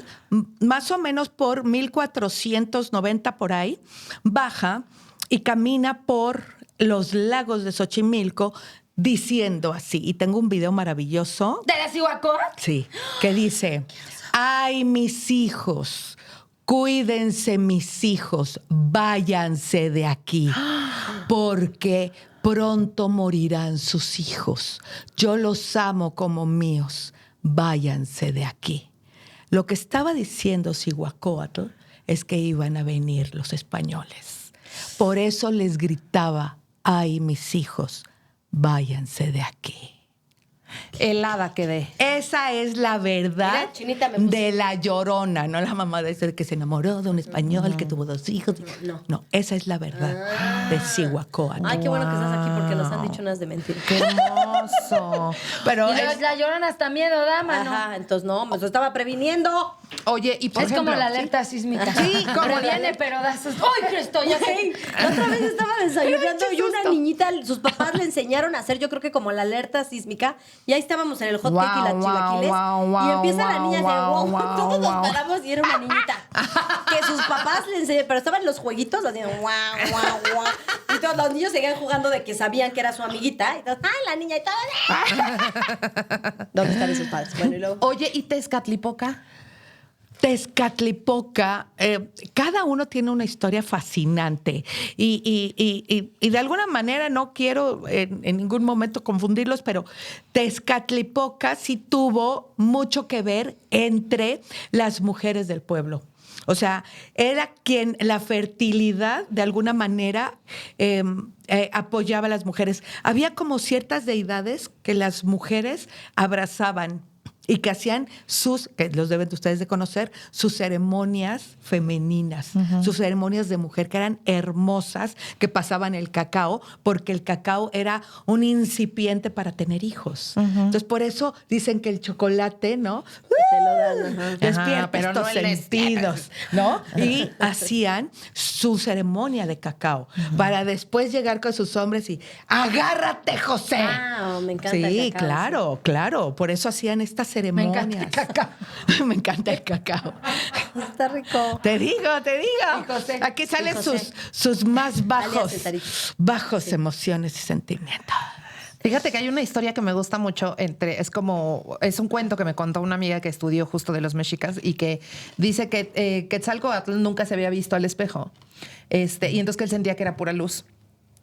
más o menos por 1490 por ahí, baja y camina por los lagos de Xochimilco diciendo así. Y tengo un video maravilloso. ¿De la Cihuacóatl? Sí, que dice, ay, mis hijos, cuídense mis hijos, váyanse de aquí, porque pronto morirán sus hijos. Yo los amo como míos, váyanse de aquí. Lo que estaba diciendo Cihuacóatl es que iban a venir los españoles. Por eso les gritaba, ay, mis hijos, váyanse de aquí. Helada quedé. Esa es la verdad Mira, chinita me puse. de la Llorona, no la mamá de ese que se enamoró de un español que tuvo 2 hijos. No, esa es la verdad de Cihuacóatl. Ay, qué bueno que estás aquí porque nos han dicho unas de mentira. ¡Qué hermoso! Pero Y la Llorona hasta miedo da, mano. Ajá, entonces no, me lo estaba previniendo. Oye, y por Es ejemplo, como la alerta sísmica. Sí, como la Previene, alerta. pero das sus... ¡Ay, Cristo! Ya sé. La otra vez estaba desayunando y una niñita, sus papás le enseñaron a hacer, yo creo que como la alerta sísmica, y ahí estábamos en el hot cake y las chilaquiles, y empieza la niña a hacer, wow, todos nos paramos y era una niñita que sus papás le enseñaron, pero estaban los jueguitos, hacían guau, guau, guau, y todos los niños seguían jugando de que sabían que era su amiguita, y todos, ay, la niña y todo. ¿Dónde están esos padres? Bueno, y luego... oye, ¿y Tezcatlipoca? Tezcatlipoca, cada uno tiene una historia fascinante y de alguna manera no quiero en ningún momento confundirlos, pero Tezcatlipoca sí tuvo mucho que ver entre las mujeres del pueblo. O sea, era quien la fertilidad de alguna manera apoyaba a las mujeres. Había como ciertas deidades que las mujeres abrazaban y que hacían que los deben ustedes de conocer, sus ceremonias femeninas, sus ceremonias de mujer, que eran hermosas, que pasaban el cacao, porque el cacao era un incipiente para tener hijos. Entonces, por eso dicen que el chocolate, ¿no? Te lo dan, ajá. Despierta Ajá, pero estos no el sentidos, ¿no? Y hacían su ceremonia de cacao para después llegar con sus hombres y ¡agárrate, José! Ah, me encanta Sí, el cacao, claro. Por eso hacían estas ceremonias. encanta el cacao. Me encanta el cacao. Está rico. Te digo. Y José. Aquí salen Y José. sus más Alias Cesarito. bajos emociones y sentimientos. Fíjate que hay una historia que me gusta mucho es un cuento que me contó una amiga que estudió justo de los mexicas y que dice que Quetzalcóatl nunca se había visto al espejo. Y entonces que él sentía que era pura luz.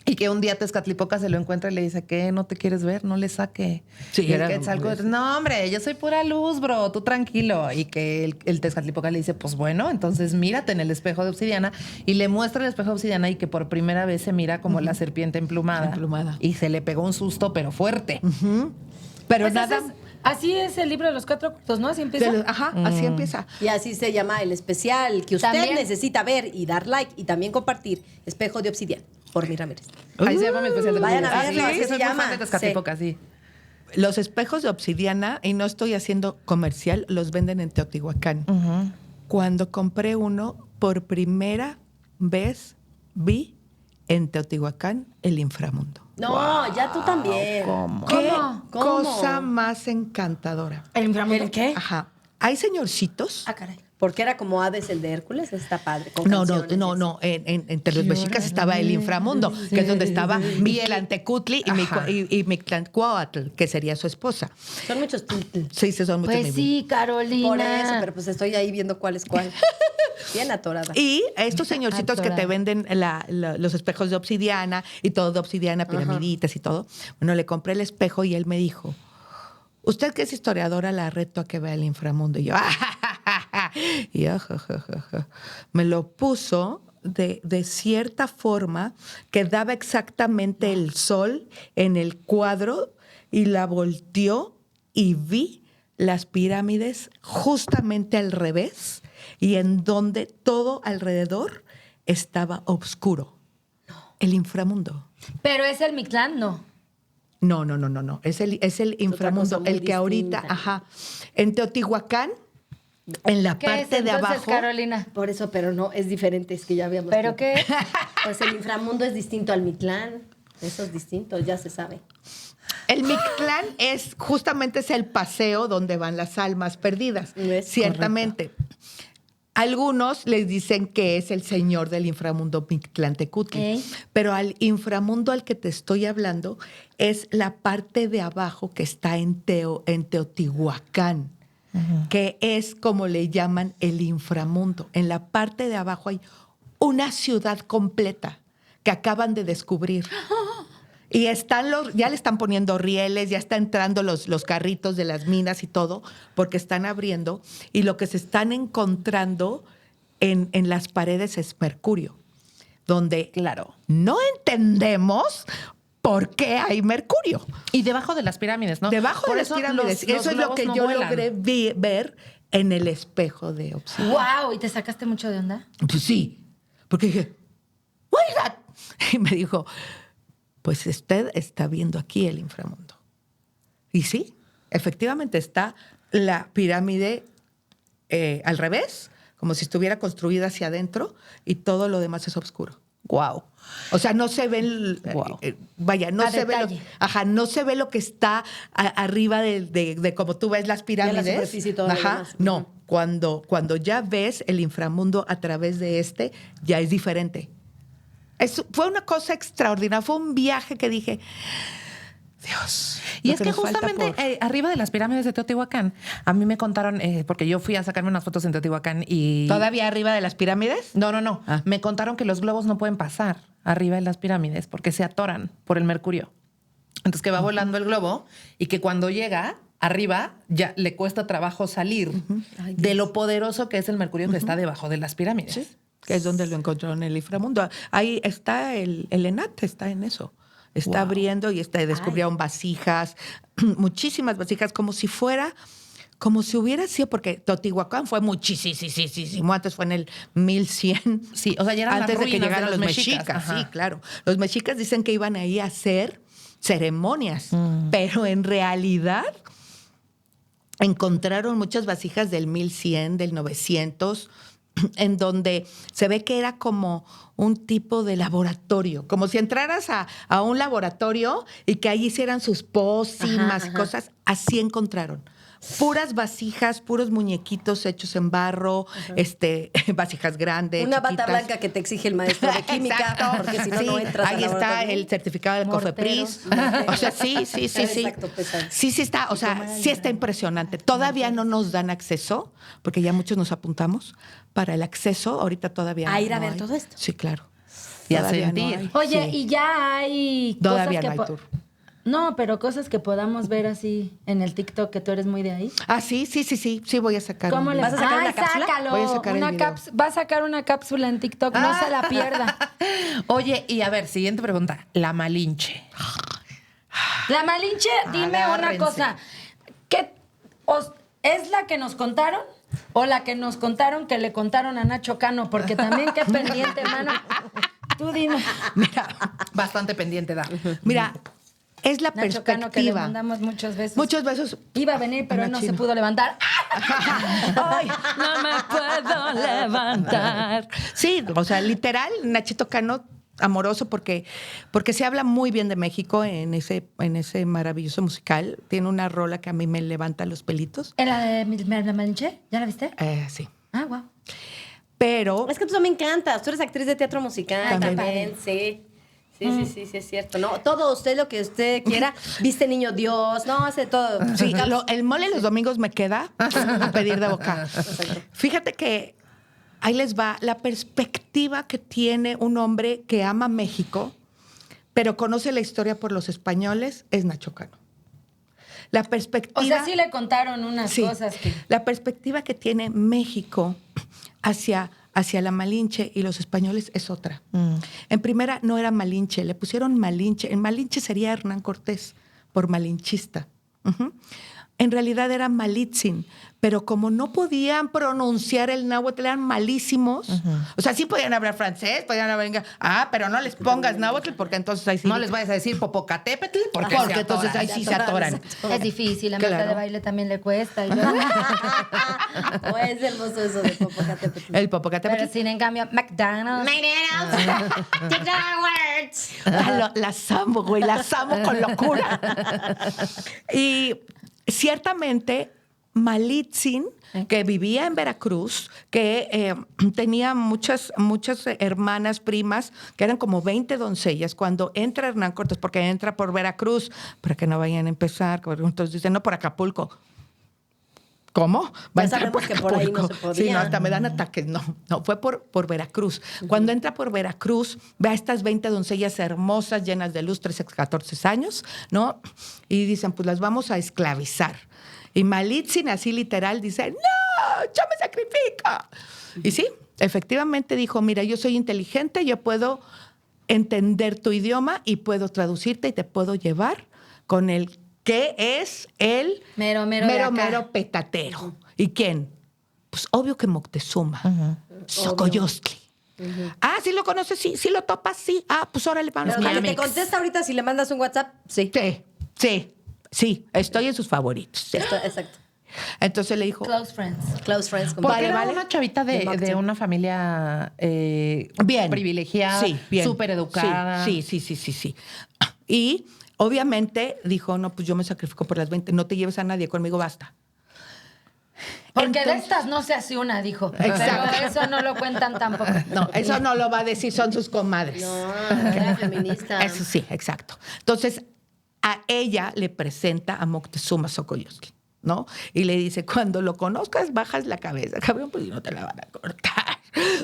Y que un día Tezcatlipoca se lo encuentra y le dice, ¿qué? ¿No te quieres ver? No le saque. Sí, y el era- Quetzalcóatl, no, hombre, yo soy pura luz, bro, tú tranquilo. Y que el Tezcatlipoca le dice, pues bueno, entonces mírate en el espejo de obsidiana. Y le muestra el espejo de obsidiana y que por primera vez se mira como la serpiente emplumada. Emplumada. Y se le pegó un susto, pero fuerte. Pero Pues nada... así es el libro de los 4 cortos, ¿no? Así empieza. Ajá, así empieza. Y así se llama el especial que usted También. necesita ver y dar like y también compartir. Espejo de Obsidiana, por Mi Ramírez. Ahí se llama mi especial de Vayan los a días. verlo, Sí, así se soy muy fan llama. de Tezcatlipoca, sí. Los espejos de obsidiana, y no estoy haciendo comercial, los venden en Teotihuacán. Cuando compré uno, por primera vez vi en Teotihuacán el inframundo. No, ya tú también. ¿Cómo? ¡Qué ¿Cómo? cosa más encantadora! El inframundo. ¿El qué? Ajá. Hay señorcitos. Ah, caray. Porque era como Hades, el de Hércules, está padre. con No, canciones y no. Entre los mexicas estaba el inframundo, que es donde estaba Mictlantecutli y Mictlantecuhtli, que sería su esposa. así. Son muchos títulos. Sí, son muchos. Pues mi sí, Carolina. Por eso, pero pues estoy ahí viendo cuál es cuál. Bien atorada. Y estos señorcitos que te Atorada. venden los espejos de obsidiana y todo de obsidiana, piramiditas y todo. Bueno, le compré el espejo y él me dijo, usted que es historiadora, la reto a que vea el inframundo. Y yo, y yo, ja. Me lo puso de cierta forma que daba exactamente el sol en el cuadro y la volteó y vi las pirámides justamente al revés y en donde todo alrededor estaba oscuro. El inframundo. Pero es el Mictlán, no. No. Es el inframundo, cosa muy el que ahorita, distinta. ajá. En Teotihuacán, en la ¿Qué es parte de entonces, abajo. Carolina? Por eso, pero no, es diferente, es que ya habíamos... ¿Pero qué? Pues el inframundo es distinto al Mictlán. Eso es distinto, ya se sabe. El Mictlán es justamente es el paseo donde van las almas perdidas. Es ciertamente. Algunos les dicen que es el señor del inframundo Mictlantecutli, Ok. pero al inframundo al que te estoy hablando es la parte de abajo que está en Teotihuacán, que es como le llaman el inframundo. En la parte de abajo hay una ciudad completa que acaban de descubrir. Y ya le están poniendo rieles, ya están entrando los carritos de las minas y todo, porque están abriendo. Y lo que se están encontrando en las paredes es mercurio, donde, claro, no entendemos por qué hay mercurio. Y debajo de las pirámides, ¿no? Debajo Por de las eso pirámides. los Eso es lo globos que no yo vuelan. logré ver en el espejo de obsidiana. ¡Wow! ¿Y te sacaste mucho de onda? Pues sí, porque dije, what is that? Y me dijo, pues usted está viendo aquí el inframundo. Y sí, efectivamente está la pirámide al revés, como si estuviera construida hacia adentro y todo lo demás es oscuro. Wow. O sea, no se ve Guau. vaya, no A se ve detalle. no se ve lo que está arriba de como tú ves las pirámides. superficie y todo lo demás. No, cuando ya ves el inframundo a través de ya es diferente. Fue una cosa extraordinaria, fue un viaje que dije, Dios. Y lo es que nos falta justamente por- arriba de las pirámides de Teotihuacán, a mí me contaron, porque yo fui a sacarme unas fotos en Teotihuacán y... ¿Todavía arriba de las pirámides? No. Ah. Me contaron que los globos no pueden pasar arriba de las pirámides porque se atoran por el mercurio. Entonces que va volando el globo y que cuando llega arriba ya le cuesta trabajo salir de lo poderoso que es el mercurio que está debajo de las pirámides. Sí, que es donde lo encontraron en el inframundo. Ahí está el ENAT, está en eso. Está abriendo y descubrieron vasijas, muchísimas vasijas, como si hubiera sido, porque Teotihuacán fue muchísimo antes, fue en el 1100. Sí, o sea, ya eran las antes de que ruinas de llegaran los los mexicas, mexicas. ajá. Sí, claro. Los mexicas dicen que iban ahí a hacer ceremonias, pero en realidad encontraron muchas vasijas del 1100, del 900, en donde se ve que era como un tipo de laboratorio, como si entraras a un laboratorio y que ahí hicieran sus pócimas y cosas, así encontraron. Puras vasijas, puros muñequitos hechos en barro, vasijas grandes, Una bata chiquitas. blanca que te exige el maestro de química, Exacto. porque si no, Sí, no entras al ahí está laboratorio. el certificado del Morteros, COFEPRIS. morteros. O sea, sí. Exacto, pesado. Sí está, o sea, sí está impresionante. Todavía no nos dan acceso, porque ya muchos nos apuntamos para el acceso. Ahorita todavía ¿A ir a no ver hay. todo esto? Sí, claro. Y a Todavía no sentir. hay. Oye, Sí. y ya hay Todavía cosas no que hay tour. No, pero cosas que podamos ver así en el TikTok, que tú eres muy de ahí. Ah, sí, voy a sacar. ¿Cómo un le video. ¿Vas a sacar Ay, una cápsula? sácalo. Voy a sacar el Una video. va a sacar una cápsula en TikTok, no se la pierda. Oye, y a ver, siguiente pregunta. La Malinche. La Malinche, dime una Agárrense. cosa. ¿Es la que nos contaron o la que nos contaron que le contaron a Nacho Cano? Porque también qué pendiente, hermano. Tú dime. Mira, Bastante pendiente da. mira, es la Nacho Cano, que le perspectiva. mandamos muchos besos. Muchos besos. Iba a venir, pero Ana no Chino. se pudo levantar. Ay, no me puedo levantar. Sí, o sea, literal, Nachito Cano, amoroso, porque se habla muy bien de México en ese maravilloso musical. Tiene una rola que a mí me levanta los pelitos. ¿En la de la Malinche? ¿Ya la viste? Sí. Ah, wow. Pero Es que tú también cantas, tú eres actriz de teatro musical También. también, sí. Sí, es cierto. No, todo usted lo que usted quiera, viste niño Dios, no, hace todo. sí, el mole los domingos me queda a pedir de boca. Fíjate que ahí les va la perspectiva que tiene un hombre que ama México, pero conoce la historia por los españoles, es Nacho Cano. La perspectiva... O sea, sí le contaron unas Sí. cosas que... La perspectiva que tiene México hacia la Malinche y los españoles es otra. En primera, no era Malinche, le pusieron Malinche. En Malinche sería Hernán Cortés, por malinchista. Ujú. En realidad era Malitzin, pero como no podían pronunciar el náhuatl, eran malísimos. O sea, sí podían hablar francés, podían hablar... pero no les pongas náhuatl porque entonces ahí sí... No les vayas a decir Popocatépetl porque, porque se entonces ahí atoran. sí se atoran. Es difícil, la Claro. Marta de baile también le cuesta. Y luego- O es hermoso eso de Popocatépetl. El Popocatépetl. Pero sin en cambio, McDonald's. Las amo, güey, las amo con locura. Y ciertamente Malitzin, que vivía en Veracruz, que tenía muchas hermanas, primas, que eran como 20 doncellas, cuando entra Hernán Cortés, porque entra por Veracruz, para que no vayan a empezar, entonces dicen, no, por Acapulco. ¿Cómo? Va Ya a entrar sabemos que por ahí no se podía. Sí, no, hasta me dan ataques. No, fue por Veracruz. Cuando entra por Veracruz, ve a estas 20 doncellas hermosas, llenas de luz, 13, 14 años, ¿no? Y dicen, pues las vamos a esclavizar. Y Malitzin, así literal, dice, ¡no! ¡Yo me sacrifico! Y sí, efectivamente dijo, mira, yo soy inteligente, yo puedo entender tu idioma y puedo traducirte y te puedo llevar con el que es el Mero de acá. petatero. ¿Y quién? Pues obvio que Moctezuma. Socoyostli. Ah, ¿sí lo conoces? Sí lo topas, sí. Ah, pues órale, vamos. Pero Mira, te contesta ahorita si le mandas un WhatsApp, sí. Sí, estoy en sus favoritos. Sí. Exacto. Entonces le dijo, Close friends. Close friends. como Porque Vale, era vale. una chavita De de Moctezuma. una familia bien. privilegiada, Sí, bien. súper educada. Sí. Y obviamente dijo, no, pues yo me sacrifico por las 20, no te lleves a nadie, conmigo basta. Porque de Entonces- estas no se hace una, dijo. Exacto. Pero eso no lo cuentan tampoco. No, eso no lo va a decir, son sus comadres. No, era feminista. Eso sí, exacto. Entonces, a ella le presenta a Moctezuma Xocoyotzli, ¿no? Y le dice, cuando lo conozcas, bajas la cabeza, cabrón, pues no te la van a cortar.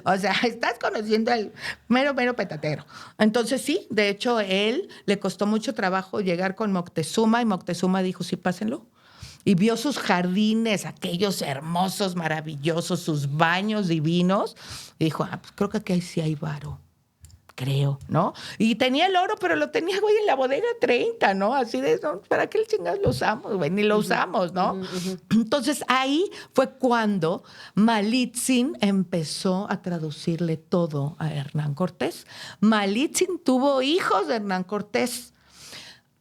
O sea, estás conociendo al mero petatero. Entonces, sí, de hecho, él le costó mucho trabajo llegar con Moctezuma y Moctezuma dijo, sí, pásenlo. Y vio sus jardines, aquellos hermosos, maravillosos, sus baños divinos. Y dijo, pues creo que aquí sí hay varo. Creo, ¿no? Y tenía el oro, pero lo tenía, güey, en la bodega 30, ¿no? Así de, no, ¿para qué el chingados lo usamos, güey? Ni lo usamos, ¿no? Entonces, ahí fue cuando Malitzin empezó a traducirle todo a Hernán Cortés. Malitzin tuvo hijos de Hernán Cortés.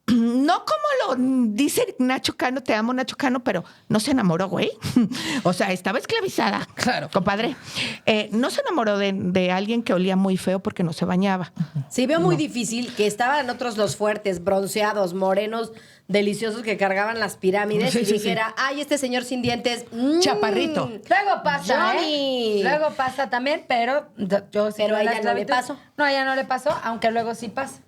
No como lo dice Nacho Cano, te amo Nacho Cano, pero no se enamoró, güey. O sea, estaba esclavizada. Claro. Compadre. No se enamoró de alguien que olía muy feo porque no se bañaba. Sí, veo muy difícil que estaban otros los fuertes, bronceados, morenos, deliciosos que cargaban las pirámides Sí, y sí, dijera, ay, este señor sin dientes. Chaparrito. Luego pasa, Johnny. Luego pasa también, pero yo sí Pero creo a en la ella no le esclavitud. pasó. No, a ella no le pasó, aunque luego sí pasa.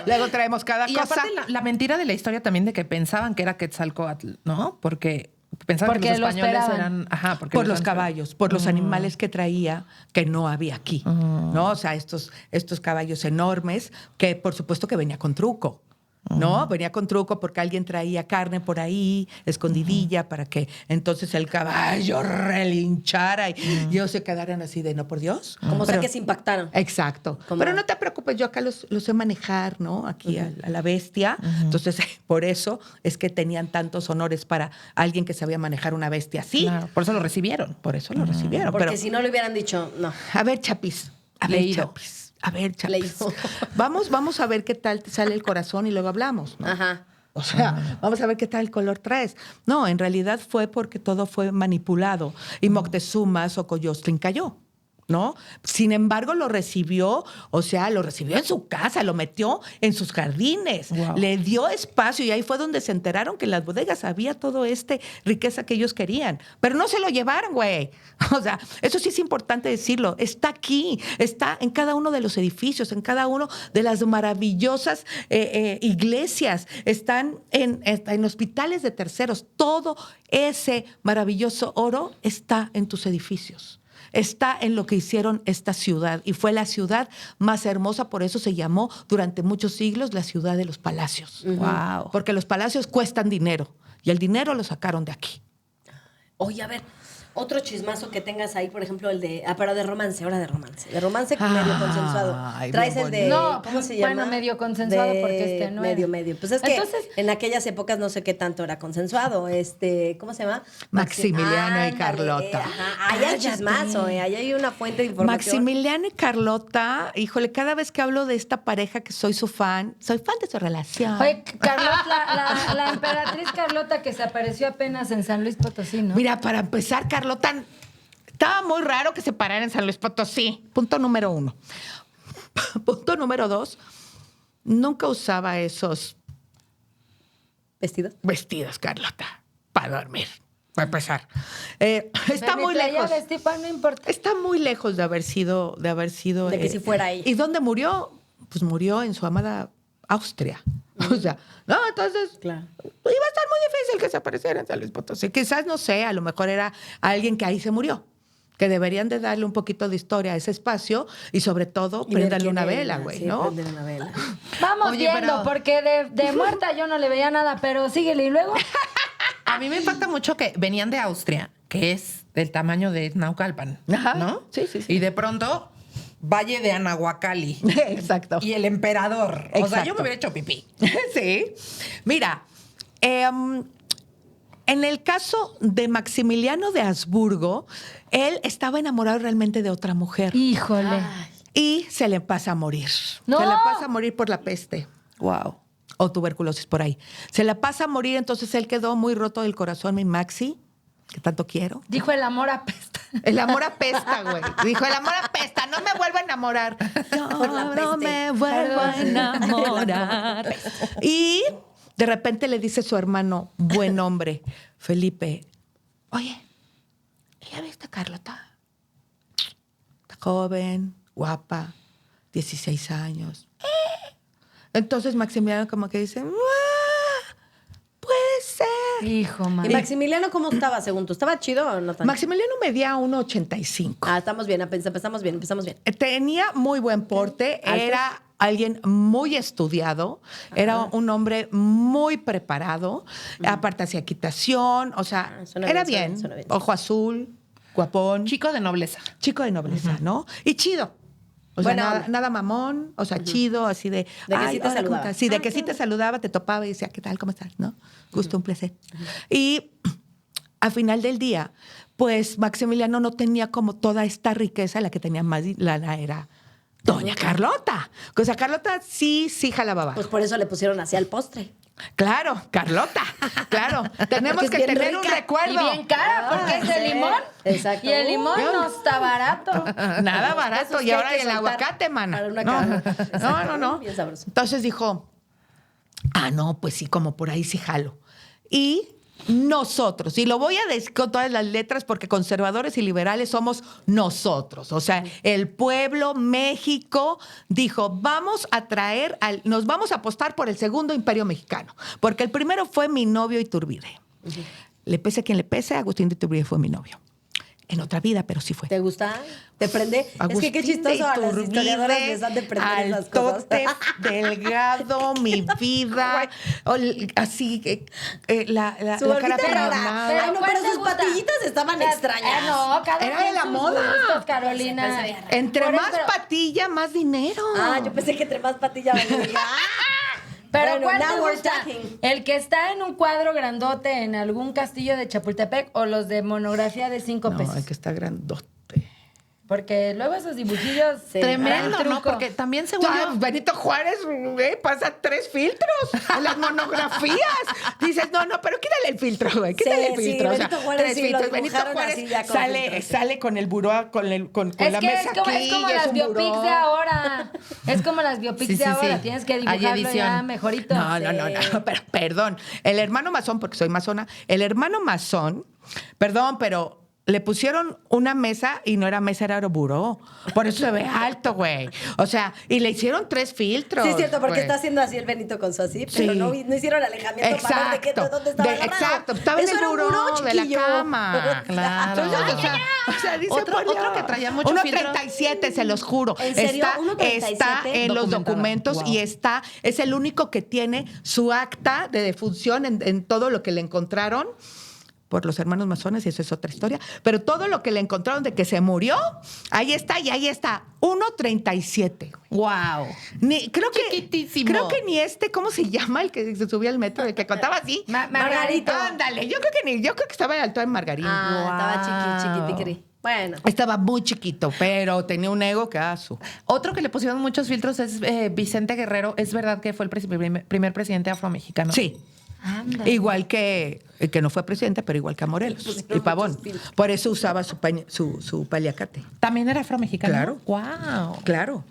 luego traemos cada Y cosa. aparte la mentira de la historia también de que pensaban que era Quetzalcóatl, ¿no? Porque pensaban Porque que los lo españoles esperaban. eran... Ajá, porque Por los españoles- caballos, por los animales que traía que no había aquí, ¿no? O sea, estos caballos enormes que por supuesto que venía con truco, ¿no? Venía con truco porque alguien traía carne por ahí, escondidilla, para que entonces el caballo relinchara y ellos se quedaran así de, no, por Dios. Como sea Pero- que se impactaron. Exacto. Como- Pero no te preocupes, yo acá los sé manejar, ¿no? Aquí a la bestia. Entonces, por eso es que tenían tantos honores para alguien que sabía manejar una bestia así. Claro, por eso lo recibieron. Por eso lo recibieron. Porque Pero, si no le hubieran dicho, no. a ver, Chapis. A ver, Leído. Chapis. A ver, Chapis. Leído. Vamos a ver qué tal te sale el corazón y luego hablamos, ¿no? Ajá. O sea, vamos a ver qué tal color traes. No, en realidad fue porque todo fue manipulado y Moctezuma Xocoyotzin cayó, ¿no? Sin embargo, lo recibió, o sea, lo recibió en su casa, lo metió en sus jardines, Wow. le dio espacio y ahí fue donde se enteraron que en las bodegas había todo riqueza que ellos querían. Pero no se lo llevaron, güey. O sea, eso sí es importante decirlo. Está aquí, está en cada uno de los edificios, en cada uno de las maravillosas iglesias, están en hospitales de terceros. Todo ese maravilloso oro está en tus edificios. Está en lo que hicieron esta ciudad y fue la ciudad más hermosa, por eso se llamó durante muchos siglos la ciudad de los palacios. Wow. Porque los palacios cuestan dinero y el dinero lo sacaron de aquí. Oye, a ver, otro chismazo que tengas ahí, por ejemplo, el de... pero de romance, ahora de romance. De romance medio consensuado. Ay, Traes bien el de... bonito. ¿Cómo se Bueno, llama? medio consensuado De- porque no era. Medio. Pues es que Entonces- en aquellas épocas no sé qué tanto era consensuado. ¿Cómo se llama? Maximiliano y Ándale, Carlota. Ajá. Ahí hay chismazo, ahí hay una fuente de información. Maximiliano y Carlota, híjole, cada vez que hablo de esta pareja que soy su fan, soy fan de su relación. Oye, Carlota, la emperatriz Carlota que se apareció apenas en San Luis Potosí, ¿no? Mira, para empezar, Carlota, estaba muy raro que se parara en San Luis Potosí. Punto número 1. Punto número 2, nunca usaba esos ¿Vestido? vestidos, Carlota, para dormir. Para empezar. Está muy lejos. No importa. Está muy lejos de haber sido. De que si fuera ahí. ¿Y dónde murió? Pues murió en su amada Austria. O sea, no, entonces Claro. iba a estar muy difícil que se apareciera en San Luis Potosí. Quizás, no sé, a lo mejor era alguien que ahí se murió. Que deberían de darle un poquito de historia a ese espacio y sobre todo Y ver prenderle quién una era, vela, güey, sí, ¿no? prenderle una vela. Vamos Oye, viendo, pero- porque de muerta yo no le veía nada, pero síguele y luego. A mí me impacta mucho que venían de Austria, que es del tamaño de Naucalpan, Ajá. ¿no? Sí, sí, sí. Y de pronto, Valle de Anahuacalli. Exacto. Y el emperador. O sea, Exacto. yo me hubiera hecho pipí. Sí. Mira, en el caso de Maximiliano de Habsburgo, él estaba enamorado realmente de otra mujer Híjole. y se le pasa a morir. ¡No! Se le pasa a morir por la peste. Wow. O tuberculosis por ahí. Se la pasa a morir, entonces él quedó muy roto del corazón, mi Maxi, que tanto quiero. Dijo el amor apesta. El amor apesta, güey. Dijo, el amor apesta, no me vuelvo a enamorar. Por la No peste. me vuelvo a enamorar. Y de repente le dice su hermano, buen hombre, Felipe, oye, ¿ya viste a Carlota? Está joven, guapa, 16 años. Entonces Maximiliano como que dice, puede ser. Hijo, ¿Y man. Maximiliano cómo estaba, según tú? ¿Estaba chido o no tan? Maximiliano medía 1,85. Ah, estamos bien, empezamos bien. Tenía muy buen porte, ¿Altos? era alguien muy estudiado, era un hombre muy preparado, aparte hacía equitación, o sea, Ah, suena era bien, bien, suena bien. ojo azul, guapón, Chico de nobleza. chico de nobleza, ¿no? Y chido. O sea, Buena nada, onda. nada mamón, o sea, chido, así de... De que sí te hola, ¿cómo saludaba. estás? Sí, de Ah, que sí qué te saludaba, te topaba y decía, ¿qué tal? ¿Cómo estás? ¿No? Gusto, un placer. Y al final del día, pues Maximiliano no tenía como toda esta riqueza, la que tenía más lana era Doña Carlota. O sea, Carlota sí jalaba bajo. Pues por eso le pusieron así al postre. Claro, Carlota, claro. Tenemos Porque que es bien tener un rica. recuerdo. Y bien cara, porque es de sí. limón. Exacto. Y el limón no está barato. Nada barato. Esos Y que hay ahora que el soltar aguacate, mana. para una No, cara. no. Bien sabroso. Entonces dijo, no, pues sí, como por ahí sí jalo. Y nosotros, y lo voy a decir con todas las letras porque conservadores y liberales somos nosotros. O sea, el pueblo, México, dijo, nos vamos a apostar por el segundo imperio mexicano. Porque el primero fue mi novio Iturbide. le pese a quien le pese, Agustín de Iturbide fue mi novio. En otra vida, pero sí fue. ¿Te gusta? ¿Te prende? Agustín es que qué chistoso a las historiadoras les han de prender esas cosas. Altote, delgado, mi vida. Así, la Su cara barbita rara. perdonada. Ay, no, ¿cuál pero te sus gusta? patillitas estaban extrañas. No, cada Era quien de la sus moda. gustos, Carolina. Pero se veía raro. Entre Por más eso- patilla, más dinero. Ah, yo pensé que entre más patillas. Pero Bueno, ¿cuál te now we're gusta? talking. ¿El que está en un cuadro grandote en algún castillo de Chapultepec o los de monografía de 5 No, pesos? el que está grandote. Porque luego esos dibujillos... Sí. Tremendo, dan ¿no? truco. Porque también según yo... Benito Juárez pasa 3 filtros en las monografías. Dices, no, pero quítale el filtro, güey. Quítale el Sí, filtro. O sea, Benito Juárez 3 sí lo filtros. Benito dibujaron Juárez así ya con sale, filtros. sale con el buró, con Es la que mesa es como aquí. las un biopics buró. de ahora. Es como las biopics Sí, de sí, ahora. sí. Tienes que Hay dibujarlo edición. ya mejorito. No, pero perdón. El hermano masón, porque soy masona, el hermano masón, perdón, pero le pusieron una mesa y no era mesa, era buró. Por eso se ve alto, güey. O sea, y le hicieron 3 filtros. Sí, es cierto, porque güey. está haciendo así el Benito con su así, pero Sí. no hicieron alejamiento para ver de dónde estaba agarrado. Exacto, estaba en Eso el era un buró de la chiquillo. cama. Claro. Entonces, o sea, dice Otro que traía mucho 1.37, se los juro. ¿En serio? Está, 1.37. está en los Documentado. documentos Wow. y es el único que tiene su acta de defunción en todo lo que le encontraron por los hermanos masones, y eso es otra historia. Pero todo lo que le encontraron de que se murió, ahí está, y ahí está. 1.37. Wow. Creo Chiquitísimo. que ni ¿cómo se llama el que se subía al metro, el que contaba así? Margarito. Ándale, yo creo que estaba alto en Margarito. Ah, estaba chiquitiquiri. Bueno. Estaba muy chiquito, pero tenía un ego que su. Otro que le pusieron muchos filtros es Vicente Guerrero. Es verdad que fue el primer presidente afromexicano. Sí. Ándale. Igual que no fue presidente, pero igual que a Morelos y Pavón. Por eso usaba su paliacate. También era afromexicano. Claro. Wow. Claro.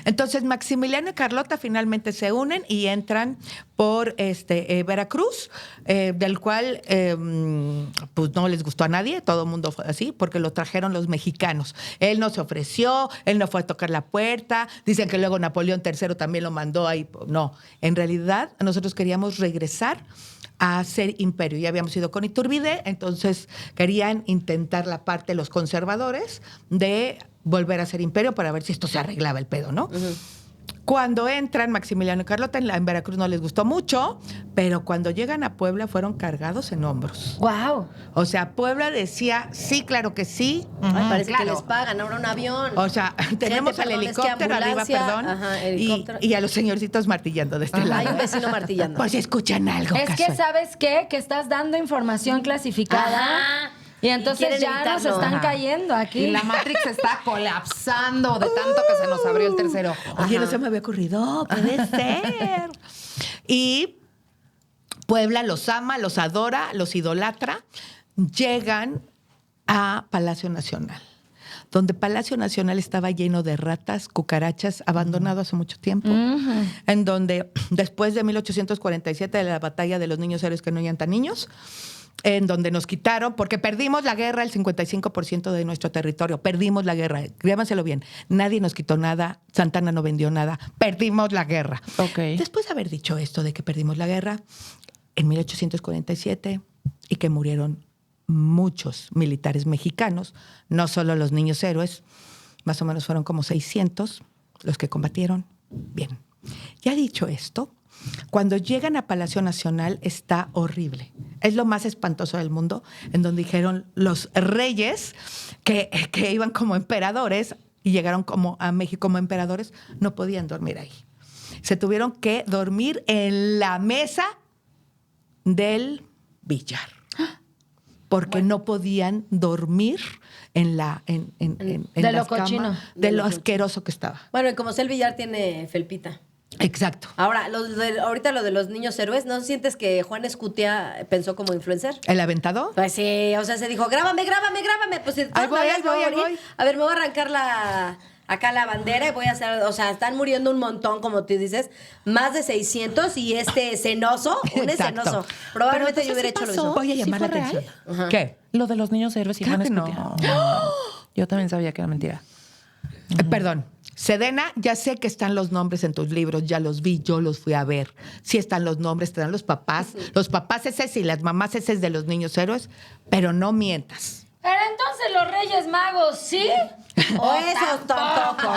Entonces, Maximiliano y Carlota finalmente se unen y entran por Veracruz, del cual pues no les gustó a nadie, todo el mundo fue así, porque lo trajeron los mexicanos. Él no se ofreció, él no fue a tocar la puerta, dicen que luego Napoleón III también lo mandó ahí. No, en realidad nosotros queríamos regresar a ser imperio. Ya habíamos ido con Iturbide, entonces querían intentar la parte los conservadores de volver a ser imperio para ver si esto se arreglaba el pedo, ¿no? Cuando entran Maximiliano y Carlota, en Veracruz no les gustó mucho, pero cuando llegan a Puebla fueron cargados en hombros. Wow. O sea, Puebla decía, sí, claro que sí. Ay, parece claro. que les pagan ahora un avión. O sea, tenemos Gente, al perdón, es que helicóptero arriba, ambulancia, perdón, ajá, y, helicóptero. y a los señorcitos martillando de este lado. Hay un vecino martillando. Pues escuchan algo, Es que, casual. ¿sabes qué? Que estás dando información clasificada. Ajá. Y entonces quieren ya nos evitarlo. están Ajá. cayendo aquí. Y la Matrix está colapsando de tanto que se nos abrió el tercer ojo. Oye, no se me había ocurrido, puede ser. Y Puebla los ama, los adora, los idolatra. Llegan a Palacio Nacional, donde Palacio Nacional estaba lleno de ratas, cucarachas, abandonado hace mucho tiempo, en donde después de 1847, de la batalla de los niños héroes que no hayan tan niños, en donde nos quitaron, porque perdimos la guerra, el 55% de nuestro territorio, perdimos la guerra, grábanselo bien, nadie nos quitó nada, Santana no vendió nada, perdimos la guerra. Ok. Después de haber dicho esto de que perdimos la guerra, en 1847, y que murieron muchos militares mexicanos, no solo los niños héroes, más o menos fueron como 600 los que combatieron. Bien, ya dicho esto, cuando llegan a Palacio Nacional está horrible. Es lo más espantoso del mundo, en donde dijeron los reyes que iban como emperadores y llegaron como a México como emperadores, no podían dormir ahí. Se tuvieron que dormir en la mesa del billar. Porque no podían dormir en De las lo camas, cochino. de lo asqueroso que estaba. Bueno, y como sé, el billar tiene felpita. Exacto. Ahora, ahorita lo de los niños héroes, ¿no sientes que Juan Escutia pensó como influencer? ¿El aventado? Pues sí, o sea, se dijo, grábame. Pues de todas Ahí voy, maneras ahí voy, me ahí morir. voy. A ver, me voy a arrancar acá la bandera y voy a hacer, o sea, están muriendo un montón, como tú dices, más de 600 y cenoso, un Exacto. cenoso. Probablemente yo entonces hubiera sí hecho lo pasó. mismo. Voy a ¿Sí llamar la fue real? atención. ¿Qué? Lo de los niños héroes y Claro Juan que no. Escutia. Yo también sabía que era mentira. Perdón. Sedena, ya sé que están los nombres en tus libros, ya los vi, yo los fui a ver. Sí están los nombres, te dan los papás eses y las mamás eses de los niños héroes, pero no mientas. Pero entonces los Reyes Magos, ¿sí? O esos tampoco.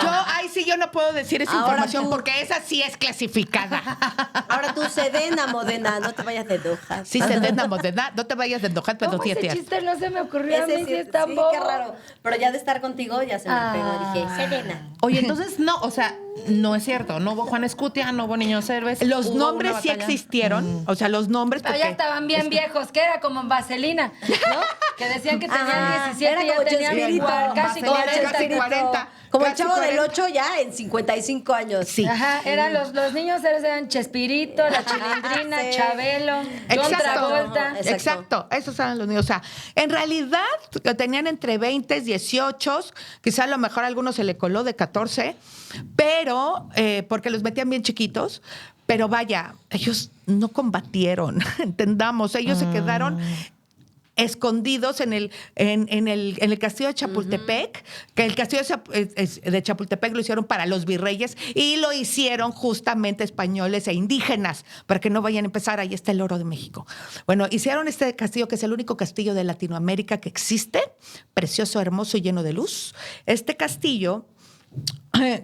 Yo no puedo decir esa Ahora información tú. porque esa sí es clasificada. Ahora tú, Sedena, Modena, no te vayas de enojar. Sí, Sedena, Modena, no te vayas de enojar, pero ¿Cómo sí, ese tía. chiste no se me ocurrió a mí? Ese Sí, está sí, bobo. qué raro. Pero ya de estar contigo ya se me pegó. Dije, Sedena. Oye, entonces no, o sea, no es cierto. No hubo Juan Escutia, no hubo Niños Héroes. Los hubo nombres una sí batalla. existieron, o sea, los nombres Pero porque ya estaban bien viejos, que era como en Vaselina, ¿no? Que decían que tenían 17 era y ya como tenían Chespirito, casi Vaselina, 40. casi 40. Como el Casi Chavo del 40. 8 ya en 55 años. Sí. Ajá, eran los niños héroes eran Chespirito, la Chilindrina, Sí. Chabelo, John Exacto. Travolta. Exacto. Exacto, esos eran los niños. O sea, en realidad tenían entre 20, 18, quizá a lo mejor a algunos se le coló de 14, pero porque los metían bien chiquitos. Pero vaya, ellos no combatieron, entendamos, ellos se quedaron escondidos en el castillo de Chapultepec, que el castillo de Chapultepec lo hicieron para los virreyes y lo hicieron justamente españoles e indígenas, para que no vayan a empezar, ahí está el oro de México. Bueno, hicieron este castillo, que es el único castillo de Latinoamérica que existe, precioso, hermoso y lleno de luz. Este castillo,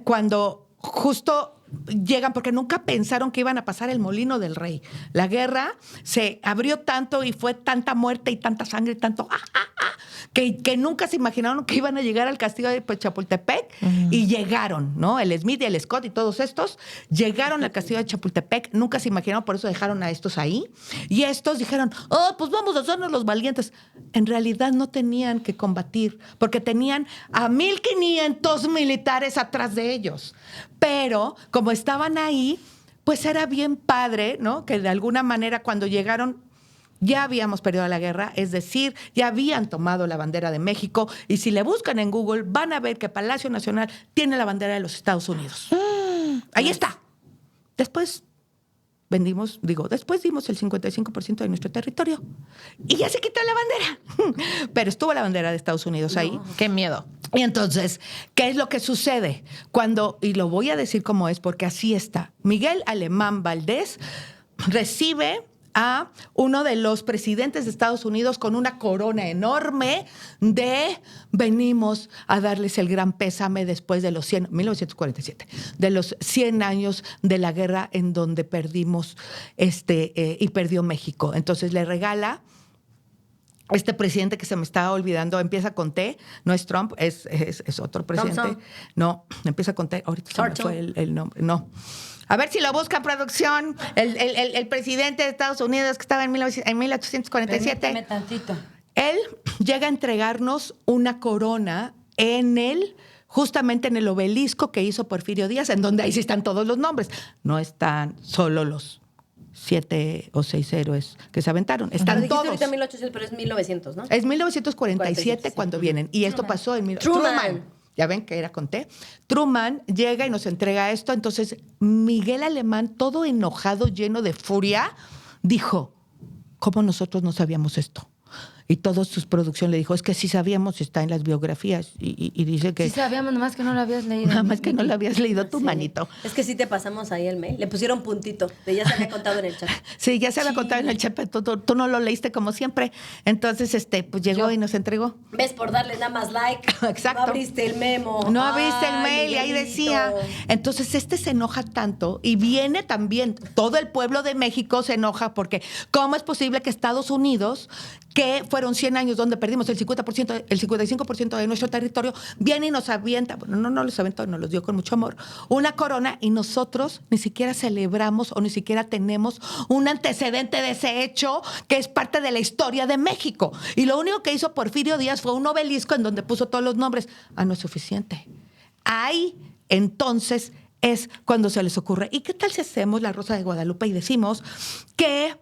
cuando justo llegan, porque nunca pensaron que iban a pasar el Molino del Rey. La guerra se abrió tanto y fue tanta muerte y tanta sangre y tanto que nunca se imaginaron que iban a llegar al castillo de Chapultepec y llegaron, ¿no? El Smith y el Scott y todos estos llegaron al castillo de Chapultepec, nunca se imaginaron, por eso dejaron a estos ahí. Y estos dijeron, pues vamos a hacernos los valientes. En realidad no tenían que combatir, porque tenían a 1,500 militares atrás de ellos. Pero como estaban ahí, pues era bien padre, ¿no? Que de alguna manera cuando llegaron ya habíamos perdido la guerra, es decir, ya habían tomado la bandera de México y si le buscan en Google van a ver que Palacio Nacional tiene la bandera de los Estados Unidos. Ahí está. Después dimos el 55% de nuestro territorio y ya se quitó la bandera. Pero estuvo la bandera de Estados Unidos ahí. Qué miedo. Y entonces, ¿qué es lo que sucede? Y lo voy a decir como es, porque así está. Miguel Alemán Valdés recibe a uno de los presidentes de Estados Unidos con una corona enorme de venimos a darles el gran pésame después de los 1947, de los 100 años de la guerra en donde perdimos y perdió México. Entonces le regala este presidente que se me estaba olvidando, empieza con T, no es Trump, es otro presidente. Thompson. No, empieza con T, ahorita se me fue el nombre, no. A ver si lo busca producción, el presidente de Estados Unidos que estaba en 1847. Permíteme tantito. Él llega a entregarnos una corona justamente en el obelisco que hizo Porfirio Díaz, en donde ahí sí están todos los nombres. No están solo los 7 o 6 héroes que se aventaron. Están Pero dijiste todos. ahorita 1800, pero es 1900, ¿no? Es 1947 sí. cuando vienen. Y esto pasó en Truman. Ya ven que era con T. Truman llega y nos entrega esto. Entonces, Miguel Alemán, todo enojado, lleno de furia, dijo, ¿cómo nosotros no sabíamos esto? Y toda su producción le dijo, es que sí sabíamos, está en las biografías. Y dice que... Sí sabíamos, nomás que no lo habías leído. Nada más que no lo habías leído tu Sí. manito. Es que sí te pasamos ahí el mail. Le pusieron puntito. Ya se había contado en el chat. Sí, ya se había contado en el chat, pero tú no lo leíste como siempre. Entonces, pues llegó y nos entregó. ¿Ves? Por darle nada más like. Exacto. No abriste el memo. No abriste el Ay, mail y ahí Miguelito. decía. Entonces, se enoja tanto y viene también, todo el pueblo de México se enoja porque ¿cómo es posible que Estados Unidos, que fueron 100 años donde perdimos el 50%, el 55% de nuestro territorio, viene y nos avienta, bueno, no los aventó, nos los dio con mucho amor, una corona y nosotros ni siquiera celebramos o ni siquiera tenemos un antecedente de ese hecho que es parte de la historia de México? Y lo único que hizo Porfirio Díaz fue un obelisco en donde puso todos los nombres. No es suficiente. Ahí, entonces, es cuando se les ocurre, ¿y qué tal si hacemos la Rosa de Guadalupe y decimos que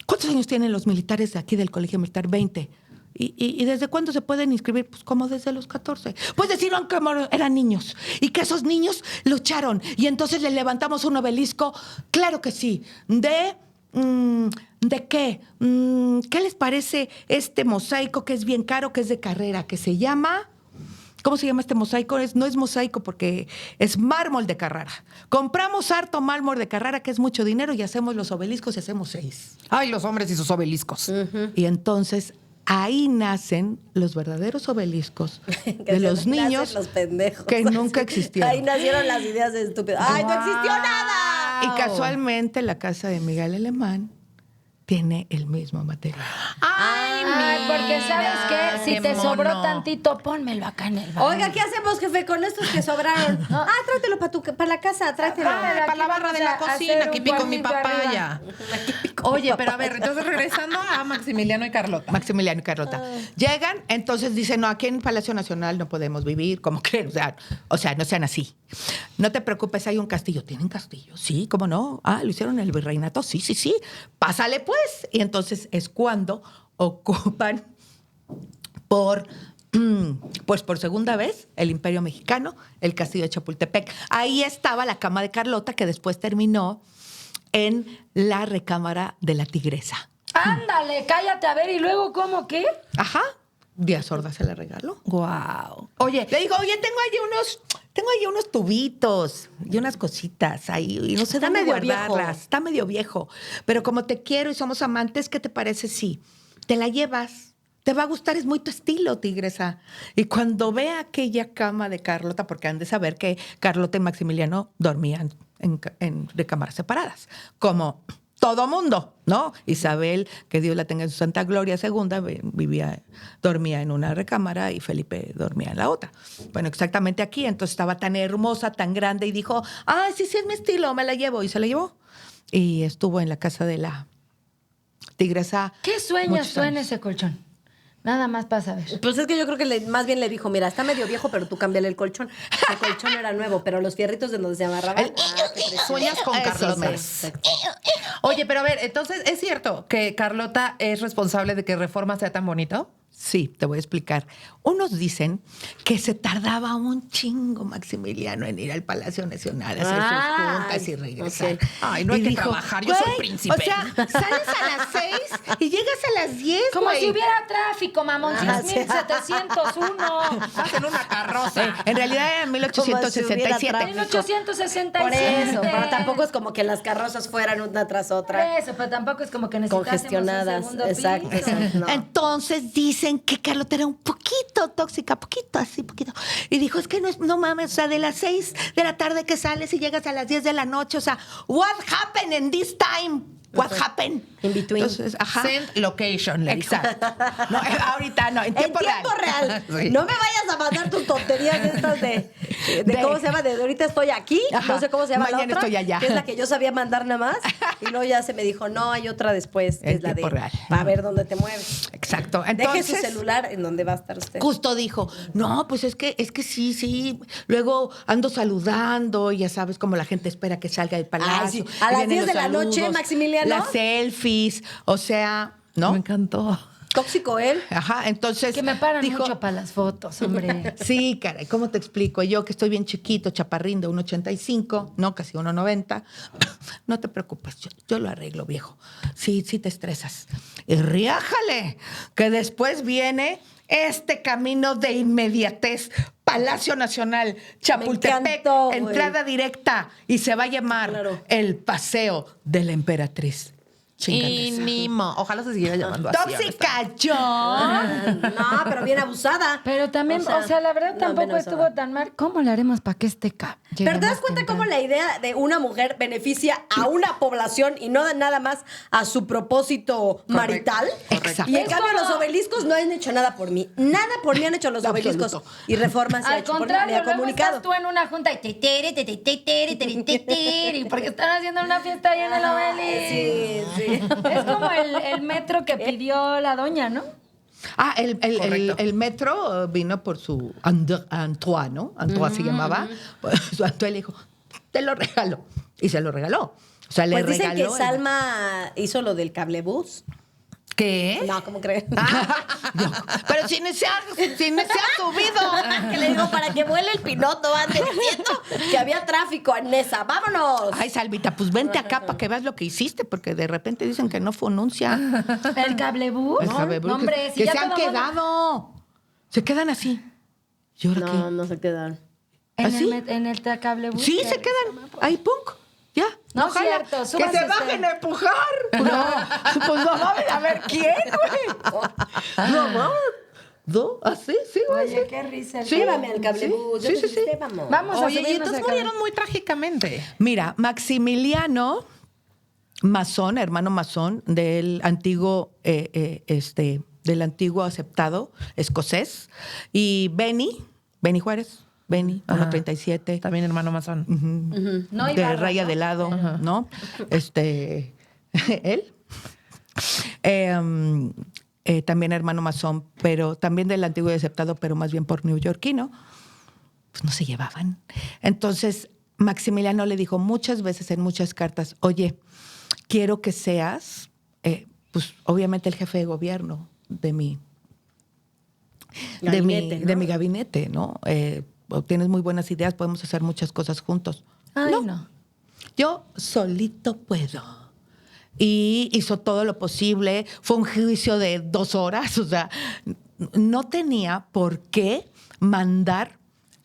¿cuántos años tienen los militares de aquí del Colegio Militar? 20. ¿Y desde cuándo se pueden inscribir? Pues como desde los 14. Pues decían que eran niños y que esos niños lucharon. Y entonces le levantamos un obelisco, claro que sí, ¿de qué? ¿Qué les parece este mosaico que es bien caro, que es de carrera, que se llama ¿cómo se llama este mosaico? No es mosaico porque es mármol de Carrara. Compramos harto mármol de Carrara, que es mucho dinero, y hacemos los obeliscos y hacemos 6. Ay, los hombres y sus obeliscos. Y entonces ahí nacen los verdaderos obeliscos de los niños los pendejos. que nunca existieron. Ahí nacieron las ideas estúpidas. ¡Ay, no existió nada! Y casualmente la casa de Miguel Alemán tiene el mismo material. Ay, porque ¿sabes qué? Si qué te sobró mono. tantito, pónmelo acá en el baño. Oiga, ¿qué hacemos, jefe, con estos que sobraron? Tráetelo para la casa, tráetelo. Para la barra de la cocina, aquí pico mi papaya. Oye, pero a ver, entonces regresando a Maximiliano y Carlota. Maximiliano y Carlota. Llegan, entonces dicen, no, aquí en Palacio Nacional no podemos vivir, como creen, o sea, no sean así. No te preocupes, hay un castillo. ¿Tienen castillo? Sí, ¿cómo no? Lo hicieron en el virreinato. Sí. Pásale, pues. Y entonces es cuando ocupan pues por segunda vez el Imperio Mexicano, el castillo de Chapultepec. Ahí estaba la cama de Carlota, que después terminó en la recámara de la Tigresa. Ándale, cállate, a ver, ¿y luego cómo qué? Ajá. Díaz Ordaz se la regaló. Wow. Oye, le digo, tengo ahí unos tubitos y unas cositas ahí y no sé Está dónde medio guardarlas. viejo. Está medio viejo. Pero como te quiero y somos amantes, ¿qué te parece si te la llevas? Te va a gustar, es muy tu estilo, tigresa. Y cuando vea aquella cama de Carlota, porque han de saber que Carlota y Maximiliano dormían en recámaras separadas, como todo mundo, ¿no? Isabel, que Dios la tenga en su santa gloria, segunda, dormía en una recámara y Felipe dormía en la otra. Bueno, exactamente aquí. Entonces estaba tan hermosa, tan grande y dijo, sí es mi estilo, me la llevo. Y se la llevó. Y estuvo en la casa de la tigresa. ¿Qué sueños muchos suena años. ese colchón? Nada más para saber. Pues es que yo creo que más bien le dijo, mira, está medio viejo, pero tú cámbiale el colchón. El colchón era nuevo, pero los fierritos de donde se amarraban. El- qué precioso. Sueñas con Esos Carlota. meros. Oye, pero a ver, entonces, ¿es cierto que Carlota es responsable de que Reforma sea tan bonito? Sí, te voy a explicar. Unos dicen que se tardaba un chingo Maximiliano en ir al Palacio Nacional a hacer sus juntas y regresar. ok. Ay, no hay que trabajar, yo soy príncipe. O sea, sales a las 6 y llegas a las 10, Como güey. si hubiera tráfico, mamón. Si es 1701. Estás en una carroza. En realidad era en Como si hubiera 1867. tráfico. 1867. Por eso, pero tampoco es como que las carrozas fueran una tras otra. Eso, pero tampoco es como que necesitásemos Congestionadas. un segundo Exacto, piso. exacto. No. Entonces dicen que Carlota era un poquito tóxica, poquito. Y dijo, es que no mames, o sea, de las 6 de la tarde que sales y llegas a las 10 de la noche, o sea, what happened in this time? What happened? In between. Entonces, ajá. Send location, le dijo. Exacto. No, ahorita no, en En tiempo real. Sí. No me vayas a mandar tus tonterías estas de ¿cómo se llama? De ahorita estoy aquí. Ajá. No sé cómo se llama la Mañana otra. estoy allá. Que es la que yo sabía mandar nada más. Y luego ya se me dijo, no, hay otra después. Que En es la de tiempo real. para ver dónde te mueves. Exacto. Deje Entonces, su celular en donde va a estar usted. justo dijo, no, pues es que sí. Luego ando saludando y ya sabes cómo la gente espera que salga del palacio. sí. A Y las vienen 10 los de la noche, saludos, Maximiliano. Las selfies, o sea, ¿no? Me encantó. Tóxico él. Ajá, entonces. Que me paran dijo, mucho para las fotos, hombre. Sí, caray, ¿cómo te explico? Yo que estoy bien chiquito, chaparrín de 1,85, no, casi 1,90. No te preocupes, yo lo arreglo, viejo. Sí te estresas. Y riájale, que después viene este camino de inmediatez. Palacio Nacional, Chapultepec, encantó, güey. entrada directa. Y se va a llamar Claro. el Paseo de la Emperatriz. Y ni mo. Ojalá se siguiera llamando así. ¡Tóxica, yo! No, pero bien abusada. Pero también, o sea, la verdad no, tampoco bien estuvo abusada. tan mal. ¿Cómo le haremos para que este cap llegue Pero te das más cuenta temprano? cómo la idea de una mujer beneficia a una población y no nada más a su propósito marital. Exacto. Y en Es cambio como- los obeliscos no han hecho nada por mí. Nada por mí han hecho los De obeliscos. absoluto. Y Reforma se ha Al hecho por mí, me contrario, ha luego comunicado. estás tú en una junta y tiri, porque están haciendo una fiesta ahí en el Obelisco. Sí, sí. Es como el metro que pidió la doña, ¿no? Correcto. El metro vino por su Antoine, ¿no? Antoine se llamaba. Pues, su Antoine le dijo, te lo regalo. Y se lo regaló. O sea, le Pues dicen que regaló. Salma hizo lo del cablebús. ¿Qué? No, ¿cómo crees? Pero si ni se ha subido. Que le digo, para que vuele el piloto antes diciendo que había tráfico en esa. ¡Vámonos! Ay, Salvita, pues vente acá para que veas lo que hiciste, porque de repente dicen que no fue anuncia. El cablebús. El Cabebru, No, hombre, si que ya se han todo mundo- quedado. Se quedan así. ¿Y ahora No, no se quedan. En el cablebús. qué? Sí, se quedan. Ahí, punk. Ya. No, jala. cierto, Que súbanse se usted. bajen a empujar. No, pues no mames, a ver quién, güey. No mames. ¿No? ¿Así? Sí, güey. Oye, qué risa. Sí. Llévame al cablebús. Sí, sí, sí. Vamos. Vamos a Oye, y subirnos entonces al murieron muy trágicamente. Mira, Maximiliano masón, hermano masón del antiguo, del antiguo aceptado escocés, y Benny Juárez, Benny, Ajá. 137, También hermano masón. No, de Ibarra, raya ¿no? de lado, ¿no? Él. También hermano masón, pero también del antiguo y aceptado, pero más bien por neoyorquino, pues no se llevaban. Entonces, Maximiliano le dijo muchas veces en muchas cartas, oye, quiero que seas, pues obviamente el jefe de gobierno de mi Gabinete, ¿no? de mi gabinete, ¿no? Tienes muy buenas ideas, podemos hacer muchas cosas juntos. Ay, no. Yo solito puedo. Y hizo todo lo posible. Fue un juicio de 2 horas. O sea, no tenía por qué mandar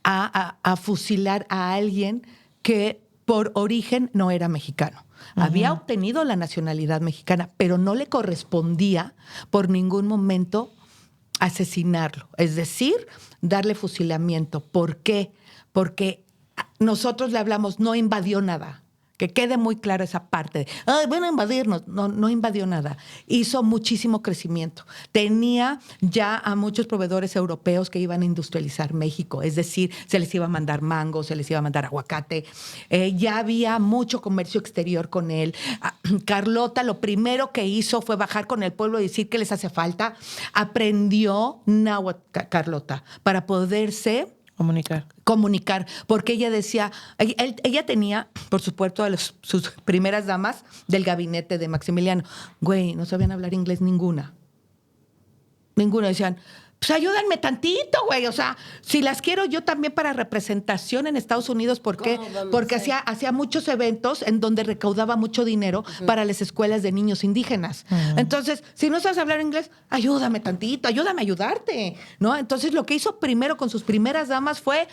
a fusilar a alguien que por origen no era mexicano. Había obtenido la nacionalidad mexicana, pero no le correspondía por ningún momento asesinarlo. Es decir, darle fusilamiento. ¿Por qué? Porque nosotros le hablamos, no invadió nada. Que quede muy claro esa parte. De, ay, van a invadirnos. No, no invadió nada. Hizo muchísimo crecimiento. Tenía ya a muchos proveedores europeos que iban a industrializar México. Es decir, se les iba a mandar mango, se les iba a mandar aguacate. Ya había mucho comercio exterior con él. Carlota lo primero que hizo fue bajar con el pueblo y decir qué les hace falta. Aprendió náhuatl, Carlota, para poderse comunicar, porque ella decía, ella tenía, por supuesto, a sus primeras damas del gabinete de Maximiliano. Güey, no sabían hablar inglés ninguna. Decían, pues ayúdenme tantito, güey. O sea, si las quiero yo también para representación en Estados Unidos, ¿por qué? Porque hacía muchos eventos en donde recaudaba mucho dinero para las escuelas de niños indígenas. Entonces, si no sabes hablar inglés, ayúdame tantito, ayúdame a ayudarte, ¿no? Entonces, lo que hizo primero con sus primeras damas fue,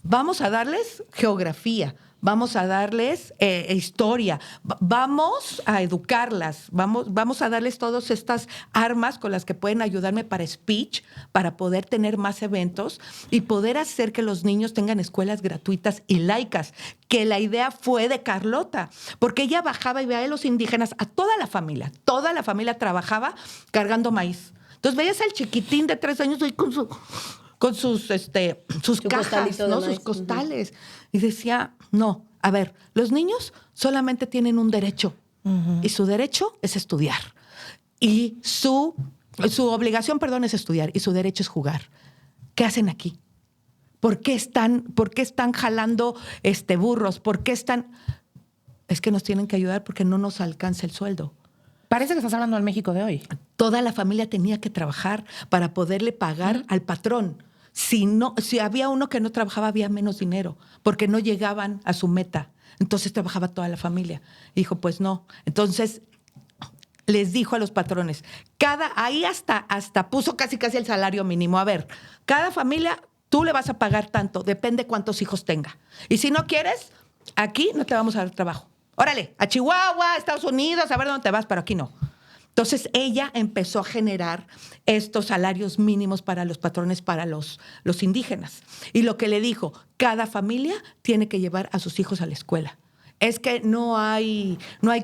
vamos a darles geografía, vamos a darles historia, vamos a educarlas, vamos a darles todas estas armas con las que pueden ayudarme para speech, para poder tener más eventos y poder hacer que los niños tengan escuelas gratuitas y laicas, que la idea fue de Carlota, porque ella bajaba y veía a los indígenas, a toda la familia trabajaba cargando maíz. Entonces veías al chiquitín de 3 años ahí con sus cajas, ¿no? Sus costales. Y decía, no, a ver, los niños solamente tienen un derecho. Y su derecho es estudiar. Y su obligación, es estudiar. Y su derecho es jugar. ¿Qué hacen aquí? ¿Por qué están jalando burros? ¿Por qué están...? Es que nos tienen que ayudar porque no nos alcanza el sueldo. Parece que estás hablando del México de hoy. Toda la familia tenía que trabajar para poderle pagar al patrón. Si había uno que no trabajaba, había menos dinero, porque no llegaban a su meta. Entonces trabajaba toda la familia. Y dijo, pues no. Entonces les dijo a los patrones, ahí hasta puso casi el salario mínimo. A ver, cada familia tú le vas a pagar tanto, depende cuántos hijos tenga. Y si no quieres, aquí no te vamos a dar trabajo. Órale, a Chihuahua, a Estados Unidos, a ver dónde te vas, pero aquí no. Entonces, ella empezó a generar estos salarios mínimos para los patrones, para los indígenas. Y lo que le dijo, cada familia tiene que llevar a sus hijos a la escuela. Es que no hay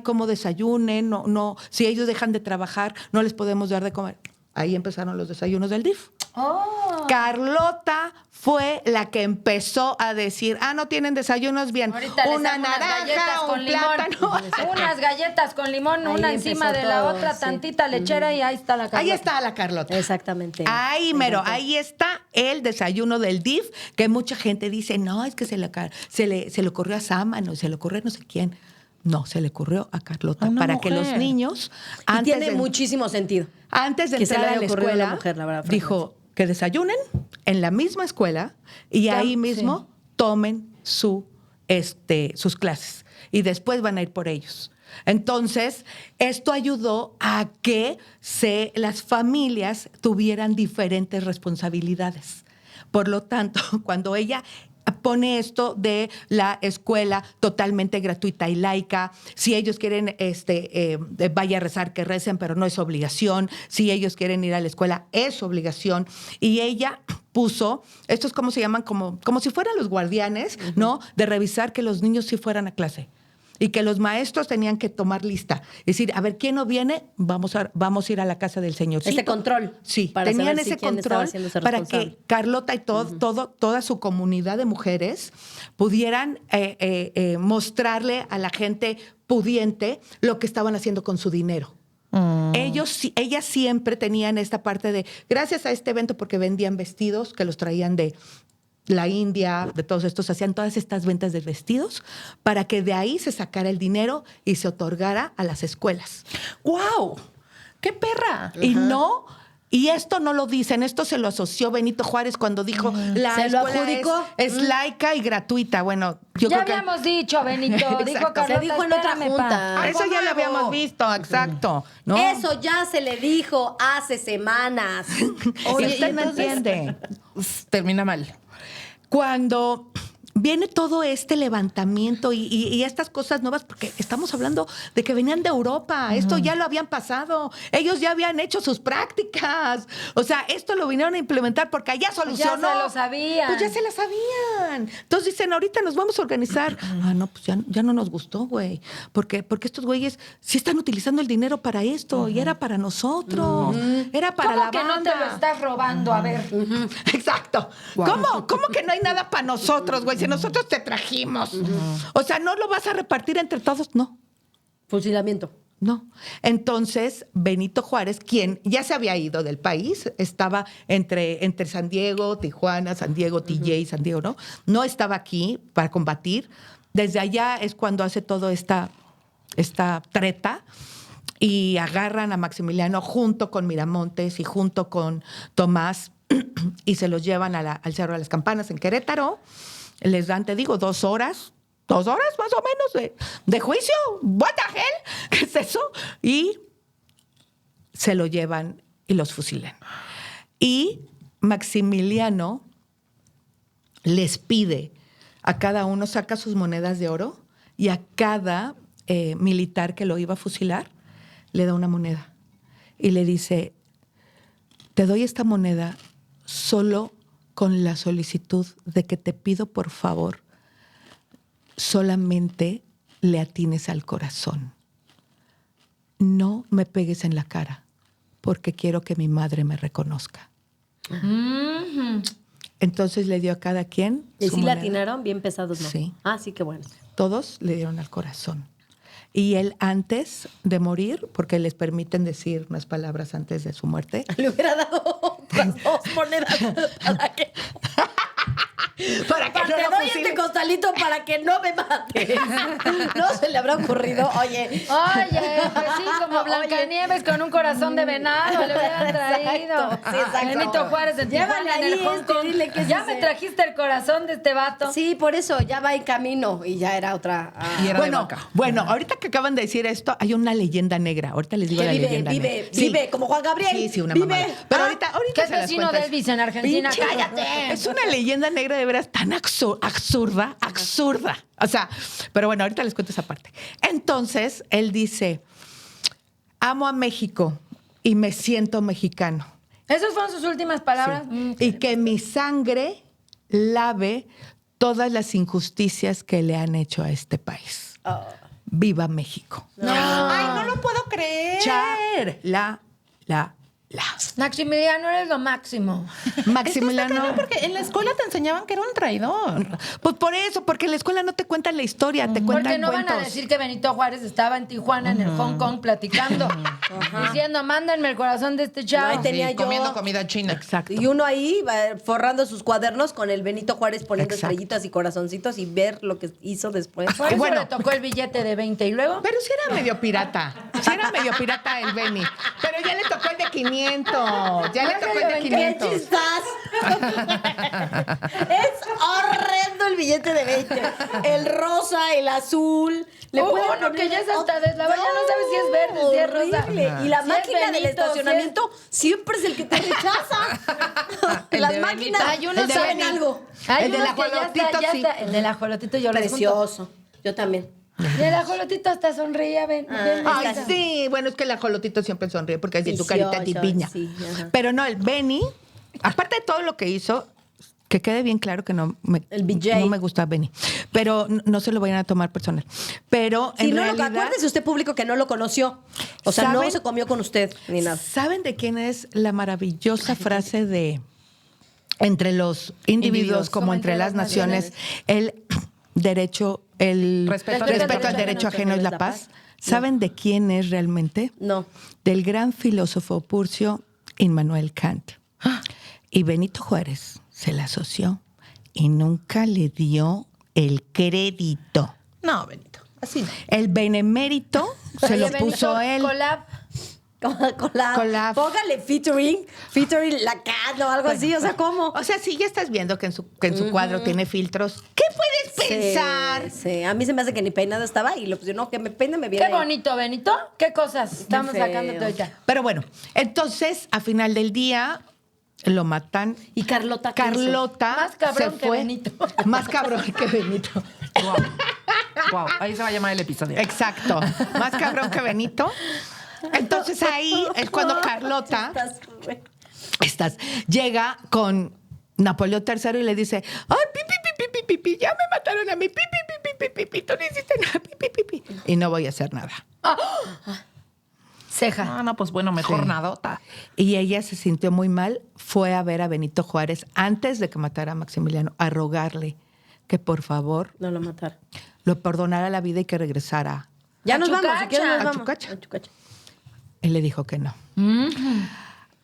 cómo desayunen, no, si ellos dejan de trabajar, no les podemos dar de comer. Ahí empezaron los desayunos del DIF. Oh. Carlota fue la que empezó a decir, no tienen desayunos bien. Ahorita les una hago unas galletas naranja, con un limón. plátano. Unas galletas con limón, Ahí una encima empezó de la todo, otra, sí. tantita lechera y ahí está la Carlota. Ahí está la Carlota. Exactamente. Ahí, mero, ahí está el desayuno del DIF, que mucha gente dice, no, es que se le ocurrió a Sámano, se le ocurrió a no sé quién. No, se le ocurrió a Carlota, para que los niños, Y tiene muchísimo sentido. antes de que se entrar le a la haya ocurrido a una escuela, mujer, la verdad, dijo que desayunen en la misma escuela y ahí mismo tomen sus clases y después van a ir por ellos. Entonces, esto ayudó a que las familias tuvieran diferentes responsabilidades. Por lo tanto, cuando ella pone esto de la escuela totalmente gratuita y laica, si ellos quieren vaya a rezar, que recen, pero no es obligación, si ellos quieren ir a la escuela, es obligación, y ella puso, estos cómo se llaman, como si fueran los guardianes, ¿no? De revisar que los niños sí fueran a clase. Y que los maestros tenían que tomar lista. Es decir, a ver, ¿quién no viene? Vamos a ir a la casa del señorcito. Este control. Sí, para tenían saber ese si quién estaba control haciéndose para responsable. que Carlota y toda su comunidad de mujeres pudieran mostrarle a la gente pudiente lo que estaban haciendo con su dinero. Ellas siempre tenían esta parte de, gracias a este evento, porque vendían vestidos que los traían de la India, de todos estos, hacían todas estas ventas de vestidos para que de ahí se sacara el dinero y se otorgara a las escuelas. ¡Guau! ¡Qué perra! Y esto no lo dicen, esto se lo asoció Benito Juárez cuando dijo la ¿Se lo escuela adjudicó? es laica y gratuita. Bueno, yo Ya creo que habíamos dicho, Benito. Dijo Exacto. Carlota, Se dijo en otra espérame, junta. pa. eso ya lo habíamos visto, exacto. ¿No? Eso ya se le dijo hace semanas. Oye, usted no entonces- entiende. Termina mal. Cuando viene todo este levantamiento y estas cosas nuevas, porque estamos hablando de que venían de Europa, esto ya lo habían pasado, ellos ya habían hecho sus prácticas, o sea, esto lo vinieron a implementar porque allá solucionó. Ya se lo sabían. Pues ya se la sabían. Entonces dicen, ahorita nos vamos a organizar. No, pues ya no nos gustó, güey, porque estos güeyes sí están utilizando el dinero para esto y era para nosotros, era para ¿Cómo la que banda. no te lo estás robando? A ver. Exacto. ¿Cómo que no hay nada para nosotros, güey? Si nosotros te trajimos. O sea, ¿no lo vas a repartir entre todos? No. Fusilamiento. No. Entonces, Benito Juárez, quien ya se había ido del país, estaba entre San Diego, Tijuana, San Diego, TJ, San Diego, ¿no? No estaba aquí para combatir. Desde allá es cuando hace toda esta treta y agarran a Maximiliano junto con Miramontes y junto con Tomás y se los llevan al Cerro de las Campanas en Querétaro. Les dan, te digo, 2 horas más o menos de juicio. What the hell? ¿Qué es eso? Y se lo llevan y los fusilan. Y Maximiliano les pide a cada uno, saca sus monedas de oro y a cada militar que lo iba a fusilar le da una moneda y le dice, te doy esta moneda solo con la solicitud de que te pido, por favor, solamente le atines al corazón. No me pegues en la cara, porque quiero que mi madre me reconozca. Entonces le dio a cada quien ¿Y su si moneda. latinaron? Bien pesados, ¿no? Sí. Ah, sí, qué bueno. Todos le dieron al corazón. Y él, antes de morir, porque les permiten decir unas palabras antes de su muerte, Le hubiera dado otras 2 monedas para que para que te no lo doy fusilen. este costalito para que no me mates. No se le habrá ocurrido, oye. Oye, pues sí, como Blancanieves con un corazón de venado le hubieran traído. Exacto, sí, exacto. Benito Juárez de Llévale Tijuana en ahí el Hong este, Kong. dile que Ya ese me es. trajiste el corazón de este vato. Sí, por eso ya va en camino y ya era otra. Y era de Bueno, vaca. ahorita que acaban de decir esto, hay una leyenda negra. Ahorita les digo Que la vive, leyenda negra. vive, como Juan Gabriel. Sí, una Vive. mamada. Pero Ah, ahorita Que es se las vecino cuento. de Elvis en Argentina. Pinche- ¡Cállate! Es una leyenda negra de veras tan absurda. O sea, pero bueno, ahorita les cuento esa parte. Entonces, él dice, amo a México y me siento mexicano. Esas fueron sus últimas palabras. Y que mi sangre lave todas las injusticias que le han hecho a este país. Viva México. ¡Ay, no lo puedo creer! La. Maximiliano, eres lo máximo. Maximiliano. Porque en la escuela te enseñaban que era un traidor. Pues por eso, porque en la escuela no te cuentan la historia, te Porque cuentan no van cuentos. a decir que Benito Juárez estaba en Tijuana, en el Hong Kong, platicando. Diciendo, mándenme el corazón de este chavo. Ahí tenía yo. Comiendo comida china. Exacto. Y uno ahí forrando sus cuadernos con el Benito Juárez poniendo Exacto. estrellitas y corazoncitos y ver lo que hizo después. Por eso Bueno. le tocó el billete de 20 y luego. Pero sí era medio pirata. Sí era medio pirata el Beni. Pero ya le tocó el de 500. 500. Ya le tocó el de ¡Qué 500. chispas! Es horrendo el billete de 20. El rosa, el azul. Uno pueden que ya es hasta poner- deslava, ya no sabes si es verde, si es rosa. horrible. Y la Si es máquina del Benito, estacionamiento siempre es el que te rechaza. El Las de máquinas Hay unos saben que- algo. Hay El del unos que ya ajolotito, está, ya sí. está. El del ajolotito yo lo junto. Precioso. Yo también. Y el ajolotito hasta sonreía, ven. ven, Ay, está. sí. Bueno, es que el ajolotito siempre sonríe porque así tu carita Vicioso, divina. sí, ajá. Pero no, el Benny, aparte de todo lo que hizo, que quede bien claro que no me, El BJ. no me gusta Benny. Pero no se lo vayan a tomar personal. Pero Si en no, realidad, acuérdese usted, público, que no lo conoció. O sea, no ¿Saben? se comió con usted ni nada. ¿saben de quién es la maravillosa frase de entre los individuos como entre las naciones, el derecho, el Respeto al derecho ajeno es la paz? ¿Saben de quién es realmente? No. Del gran filósofo Purcio Immanuel Kant. Y Benito Juárez se la asoció y nunca le dio el crédito. No, Benito, así no. El benemérito se Oye, lo Benito, puso él. collab. Collab. Póngale featuring la cat o algo así. O sea, ¿cómo? O sea, sí, ya estás viendo que en su cuadro tiene filtros. ¿Qué puedes pensar? Sí, a mí se me hace que ni peinado estaba y lo pusieron, no, que me peine, me viene. Qué bonito, Benito. ¿Qué cosas estamos feo. sacando ahorita? Pero bueno, entonces, a final del día, lo matan. Y Carlota, ¿qué hizo? Carlota Más cabrón se que fue. Benito. Más cabrón que Benito. Wow, ahí se va a llamar el episodio. Exacto. Más cabrón que Benito. Entonces ahí es cuando Carlota llega con Napoleón III y le dice, ay, pi, ya me mataron a mí, pi, tú no hiciste nada, pi. Y no voy a hacer nada. Ceja. No, pues bueno, mejor Sí. nadota. Y ella se sintió muy mal, fue a ver a Benito Juárez antes de que matara a Maximiliano, a rogarle que por favor No lo mataron. lo perdonara la vida y que regresara. Ya A nos vamos, si quieres nos A vamos. Chucacha. A Chucacha. Él le dijo que no.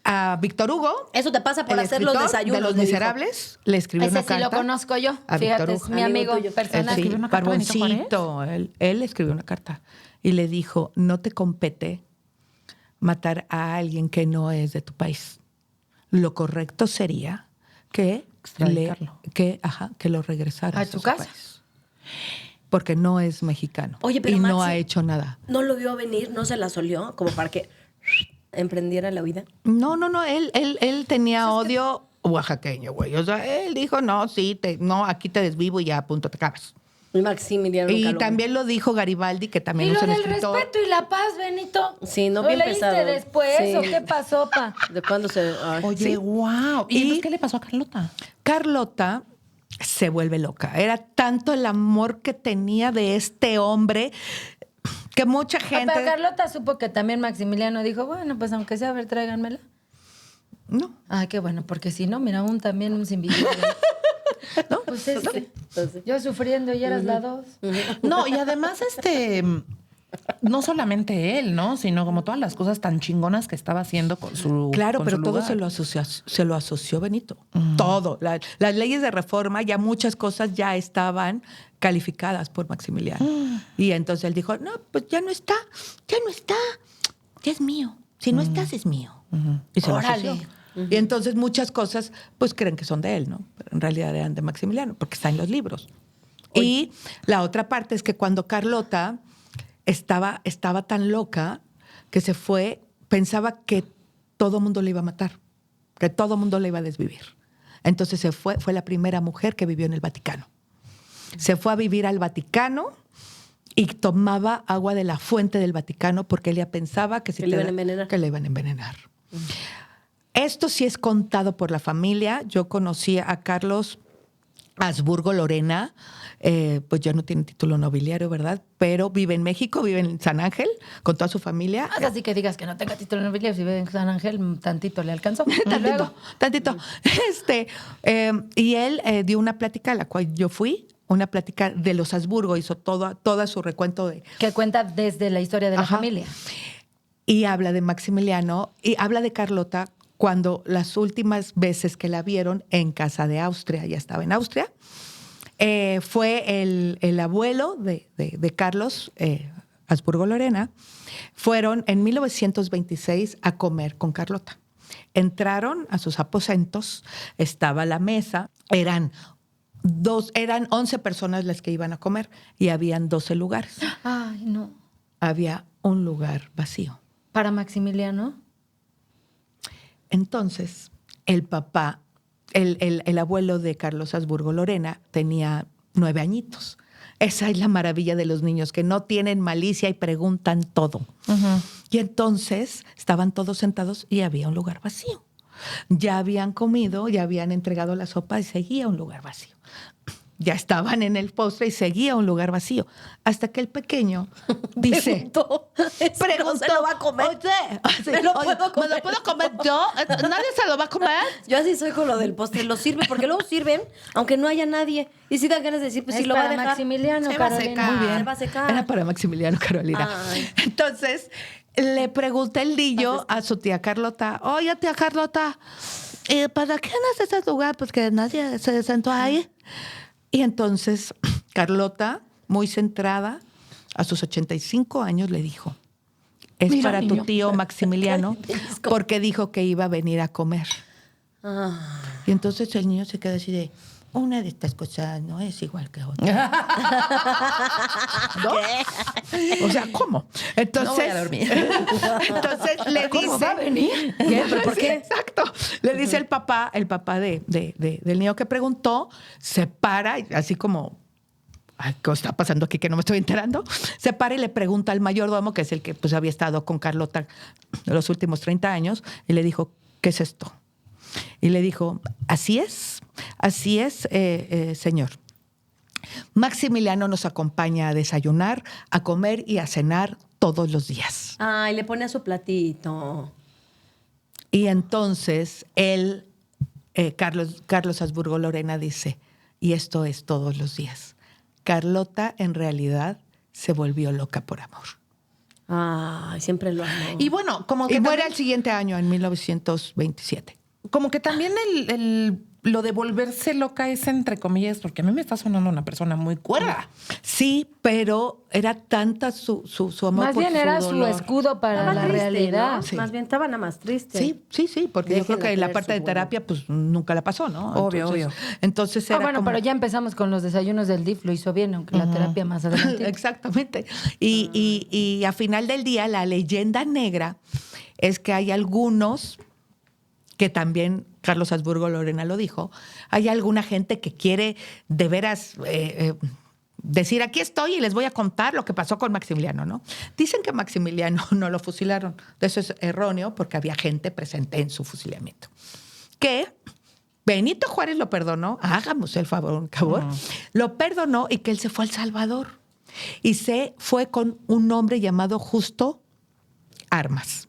A Víctor Hugo, Eso te pasa por el hacer los escritor desayunos. de Los le dijo. Miserables, le escribió Ese una sí carta. lo conozco yo. a Fíjate, Víctor es Hugo. mi Amigo amigo tuyo. personal. ¿Escribió una carta a Benito Barboncito, él escribió una carta y le dijo, no te compete matar a alguien que no es de tu país. Lo correcto sería que, Extraditarlo. que lo regresara ¿A tu su casa? país. Porque no es mexicano. Oye, pero y no Maxi- ha hecho nada. No lo vio venir, no se la solió, como para que emprendiera la vida. No, él tenía odio oaxaqueño, güey. O sea, él dijo, no, aquí te desvivo y ya a punto te acabas. Y Maximiliano nunca Y lo también lo dijo Garibaldi, que Y también lo es un del escritor. respeto y la paz, Benito. Sí, no ¿Lo bien leíste pesado. después Sí. o qué pasó, pa? vio. ¿De cuándo se...? Ay. Oye, Sí. wow. ¿Y, Y- entonces qué le pasó a Carlota? Carlota se vuelve loca. Era tanto el amor que tenía de este hombre que mucha gente... Pero Carlota supo que también Maximiliano dijo, bueno, pues aunque sea, a ver, tráiganmela. No. Ah, qué bueno, porque si no, mira, también un sin billete. No, pues es que Entonces, yo sufriendo y eras la dos. No, y además, no solamente él, ¿no? Sino como todas las cosas tan chingonas que estaba haciendo con su. Claro, con pero su todo lugar. se lo asoció Benito. Todo. Las leyes de reforma, ya muchas cosas ya estaban calificadas por Maximiliano. Y entonces él dijo, no, pues ya no está, ya es mío. Si no estás, es mío. Y se lo Órale. asoció. Y entonces muchas cosas, pues creen que son de él, ¿no? Pero en realidad eran de Maximiliano, porque está en los libros. Y la otra parte es que cuando Carlota estaba tan loca que se fue, pensaba que todo mundo le iba a matar, que todo mundo le iba a desvivir. Entonces se fue la primera mujer que vivió en el Vaticano. Se fue a vivir al Vaticano y tomaba agua de la fuente del Vaticano porque ella pensaba que, si Que le iban a envenenar. que le iban a envenenar. Esto sí es contado por la familia. Yo conocí a Carlos Habsburgo Lorena, pues ya no tiene título nobiliario, ¿verdad? Pero vive en México, vive en San Ángel con toda su familia. Así que digas que no tenga título nobiliario, si vive en San Ángel, tantito le alcanzó. Y luego, Tantito. Y él dio una plática a la cual yo fui, una plática de los Habsburgo, hizo toda su recuento de... que cuenta desde la historia de la Ajá. familia. Y habla de Maximiliano y habla de Carlota cuando las últimas veces que la vieron en casa de Austria, ya estaba en Austria, fue el abuelo de Carlos Habsburgo Lorena, fueron en 1926 a comer con Carlota. Entraron a sus aposentos, estaba la mesa, eran 11 personas las que iban a comer y habían 12 lugares. Ay, no. Había un lugar vacío. ¿Para Maximiliano? Entonces, el papá, el abuelo de Carlos Habsburgo Lorena tenía 9 añitos. Esa es la maravilla de los niños, que no tienen malicia y preguntan todo. Y entonces estaban todos sentados y había un lugar vacío. Ya habían comido, ya habían entregado la sopa y seguía un lugar vacío. Ya estaban en el postre y seguía un lugar vacío. Hasta que el pequeño dice... Preguntó, ¿se lo va a comer? Oye, ¿Me lo puedo comer? ¿me lo puedo comer yo? ¿Nadie se lo va a comer? Yo así soy con lo del postre. Lo sirve, porque luego sirven, aunque no haya nadie. Y si dan ganas de decir, pues Es si lo va a para dejar. Maximiliano, Se va a Carolina. secar. Muy bien. Se va a secar. Era para Maximiliano, Carolina. Ay. Entonces, le pregunta el niño a su tía Carlota, oye, tía Carlota, ¿para qué en ese lugar? Pues que nadie se sentó ahí. Y entonces, Carlota, muy centrada, a sus 85 años, le dijo, es Mira, para niño. tu tío Maximiliano, porque dijo que iba a venir a comer. Ah. Y entonces el niño se queda así de, una de estas cosas no es igual que otra. ¿No? O sea, ¿cómo? Entonces, No voy a dormir. entonces le ¿Cómo dice... va a venir? ¿Qué? ¿Pero por qué? Exacto. Le dice el papá del niño que preguntó, se para, así como... Ay, ¿qué está pasando aquí que no me estoy enterando? Se para y le pregunta al mayordomo, que es el que pues, había estado con Carlota los últimos 30 años, y le dijo, ¿qué es esto? Y le dijo, así es, señor. Maximiliano nos acompaña a desayunar, a comer y a cenar todos los días. Ay, le pone a su platito. Y entonces él, Carlos Habsburgo Lorena dice, y esto es todos los días. Carlota en realidad se volvió loca por amor. Ay, siempre lo amo. Y bueno, como que Y muere también- al siguiente año, en 1927. como que también lo de volverse loca es entre comillas, porque a mí me está sonando una persona muy cuerda. Sí, pero era tanta su amor Más por bien su era su dolor. escudo para Estaba la triste, realidad. ¿no? Sí. Más bien estaba nada más triste. Sí, porque yo creo Déjenla que la tener parte su de vuelo. terapia pues nunca la pasó, ¿no? Obvio, obvio. Entonces era Bueno, como- pero ya empezamos con los desayunos del DIF, lo hizo bien, aunque la terapia más adelante. Exactamente. Y a final del día, la leyenda negra es que hay algunos, que también Carlos Habsburgo Lorena lo dijo, hay alguna gente que quiere de veras decir, aquí estoy y les voy a contar lo que pasó con Maximiliano, ¿no? Dicen que Maximiliano no lo fusilaron. Eso es erróneo porque había gente presente en su fusilamiento. Que Benito Juárez lo perdonó, hagamos el favor, lo perdonó y que él se fue al Salvador. Y se fue con un hombre llamado Justo Armas.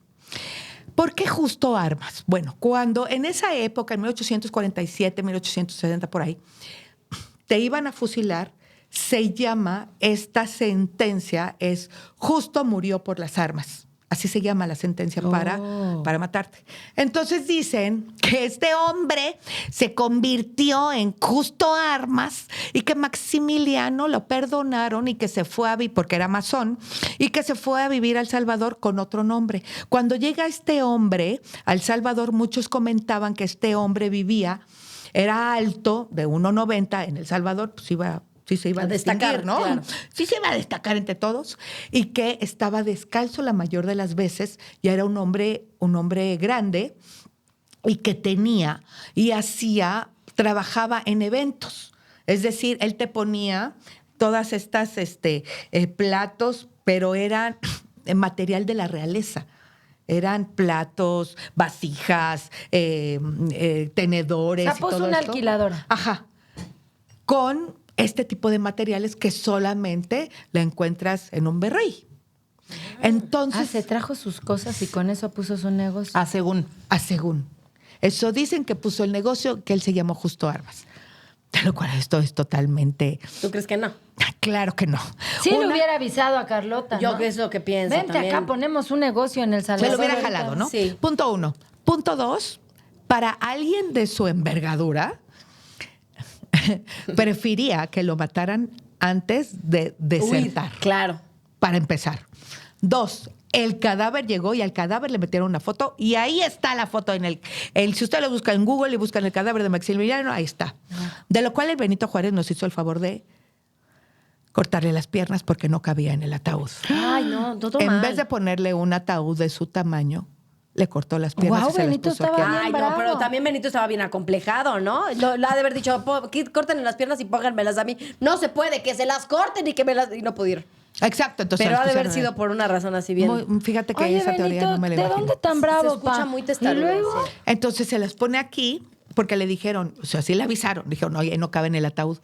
¿Por qué Justo Armas? Bueno, cuando en esa época, en 1847, 1860, por ahí, te iban a fusilar, se llama, esta sentencia es Justo murió por las armas. Así se llama la sentencia para matarte. Entonces dicen que este hombre se convirtió en Justo Armas y que Maximiliano lo perdonaron y que se fue a vivir, porque era masón, y que se fue a vivir al Salvador con otro nombre. Cuando llega este hombre al Salvador, muchos comentaban que este hombre era alto, de 1,90 en El Salvador, pues sí se iba a destacar, distinguir, ¿no? claro. Sí se iba a destacar entre todos, y que estaba descalzo la mayor de las veces, ya era un hombre grande, y que trabajaba en eventos. Es decir, él te ponía todas estas platos, pero eran material de la realeza. Eran platos, vasijas, tenedores. O sea, y puso todo una esto. alquiladora. Ajá. Con este tipo de materiales que solamente la encuentras en un virrey. Entonces, Se trajo sus cosas y con eso puso su negocio. Según. según. Eso dicen que puso el negocio, que él se llamó Justo Armas. De lo cual esto es totalmente... ¿Tú crees que no? Claro que no. Sí le Una- hubiera avisado a Carlota, Yo ¿no? que es lo que pienso Vente también. acá, ponemos un negocio en El Se Salvador. lo hubiera ahorita. jalado, ¿no? Sí. Punto 1. Punto 2, para alguien de su envergadura, prefería que lo mataran antes de desertar. Huir, claro. Para empezar. 2, El cadáver llegó y al cadáver le metieron una foto y ahí está la foto si usted lo busca en Google y buscan el cadáver de Maximiliano, ahí está. De lo cual el Benito Juárez nos hizo el favor de cortarle las piernas porque no cabía en el ataúd. Ay, no, todo En mal. vez de ponerle un ataúd de su tamaño, le cortó las piernas Guau, y se Benito las puso aquí. estaba bien Ay, no, bravo. pero también Benito estaba bien acomplejado, ¿no? Lo ha de haber dicho, córtenle las piernas y pónganmelas a mí. No se puede, que se las corten y que me las... Y no pudieron. Exacto, entonces Pero las ha de haber pusieron sido por una razón así bien... fíjate que Oye, esa teoría Benito, no me la ¿de imagino. dónde tan bravo, Se escucha pa? muy ¿Y testarudo, luego? sí. Entonces se las pone aquí porque le dijeron, o sea, sí le avisaron. Dijeron, oye, no cabe en el ataúd.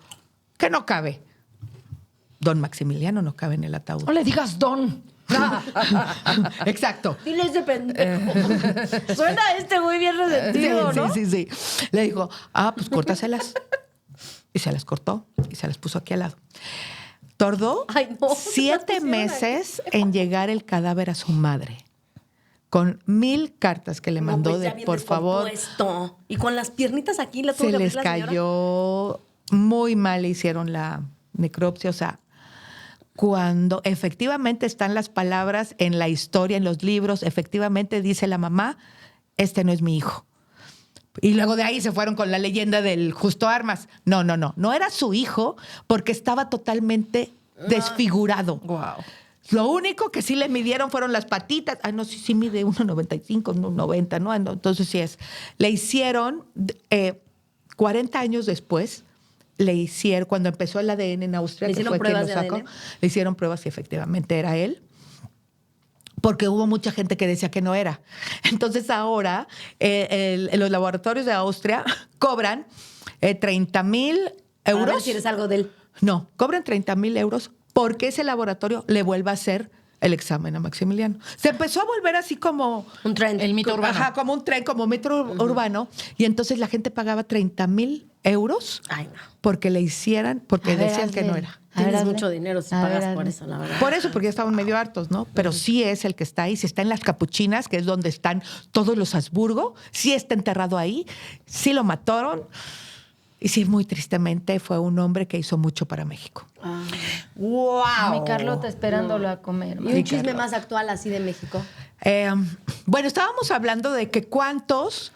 ¿Qué no cabe? Don Maximiliano no cabe en el ataúd. No le digas don. Exacto. Dile ese pendejo. Suena muy bien resentido, ¿no? Sí. Le dijo, pues córtaselas. Y se las cortó y se las puso aquí al lado. Tardó Ay, no, 7 las pusieron meses en llegar el cadáver a su madre. Con 1000 cartas que le No, mandó pues ya de, bien por favor. descompuesto. Y con las piernitas aquí la tuvo Se que les abrir la señora. cayó muy mal, le hicieron la necropsia. O sea, cuando efectivamente están las palabras en la historia, en los libros, efectivamente dice la mamá, este no es mi hijo. Y luego de ahí se fueron con la leyenda del Justo Armas. No era su hijo porque estaba totalmente desfigurado. Wow. Lo único que sí le midieron fueron las patitas. No, sí mide 1,95, 1,90, ¿no? Entonces sí es. Le hicieron, 40 años después, cuando empezó el ADN en Austria, ¿Le que hicieron fue quien lo pruebas de sacó, ADN? le hicieron pruebas y efectivamente era él. Porque hubo mucha gente que decía que no era. Entonces ahora los laboratorios de Austria cobran 30,000 euros. A ver si eres algo de él. No, cobran 30,000 euros porque ese laboratorio le vuelva a hacer el examen a Maximiliano. Se empezó a volver así como... Un trend. El mito urbano. Ajá, como un tren, como metro urbano. Y entonces la gente pagaba 30,000 euros Ay, no. porque le hicieran, porque A ver, decían que hazle. no era. A ver, Tienes hazle. mucho dinero si A ver, pagas por hazle. eso, la verdad. Por eso, porque ya estaban medio hartos, ¿no? Pero sí es el que está ahí. Si está en las Capuchinas, que es donde están todos los Habsburgo, sí está enterrado ahí, sí lo mataron. Y sí, muy tristemente, fue un hombre que hizo mucho para México. ¡Wow! Mi Carlota esperándolo a comer. Y un chisme más actual así de México. Bueno, estábamos hablando de que cuántas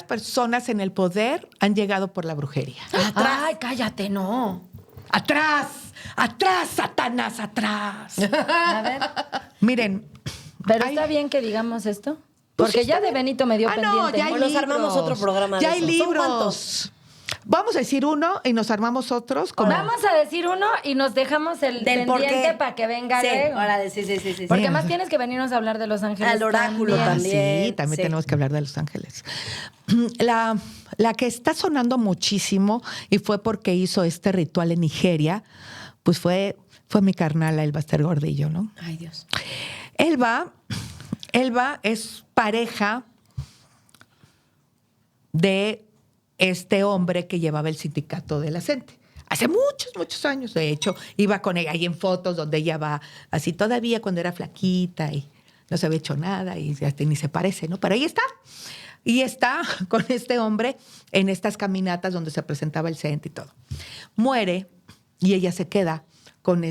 personas en el poder han llegado por la brujería. Ay, cállate, no. ¡Atrás! ¡Atrás, Satanás, atrás! A ver. Miren. ¿Pero hay- está bien que digamos esto? Pues Porque sí, ya está de bien. Benito me dio pendiente. No, ya hay O nos libros. armamos otro programa de Ya hay eso. ¿Son libros. cuántos? Vamos a decir uno y nos armamos otros. Como... Vamos a decir uno y nos dejamos el Del por pendiente qué. para que venga Sí, luego. órale, sí. Porque Sí. más tienes que venirnos a hablar de Los Ángeles. Al oráculo también. Sí, también sí. tenemos que hablar de Los Ángeles. La que está sonando muchísimo y fue porque hizo este ritual en Nigeria, pues fue mi carnal, Elba Ester Gordillo, ¿no? Ay, Dios. Elba es pareja de este hombre que llevaba el sindicato de la gente. Hace muchos años, de hecho, iba con ella. Hay en fotos donde ella va así todavía cuando era flaquita y no se había hecho nada y hasta ni se parece, ¿no? Pero ahí está. Y está con este hombre en estas caminatas donde se presentaba el CENTE y todo. Muere y ella se queda con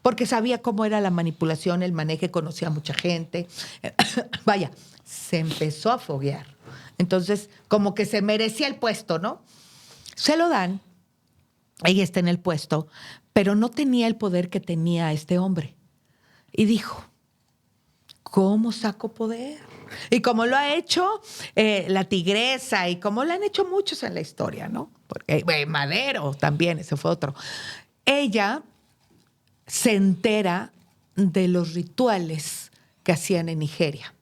porque sabía cómo era la manipulación, el manejo, conocía a mucha gente. Vaya, se empezó a foguear. Entonces, como que se merecía el puesto, ¿no? Se lo dan, ella está en el puesto, pero no tenía el poder que tenía este hombre. Y dijo, ¿cómo saco poder? Y como lo ha hecho la Tigresa y como lo han hecho muchos en la historia, ¿no? Porque Madero también, ese fue otro. Ella se entera de los rituales que hacían en Nigeria.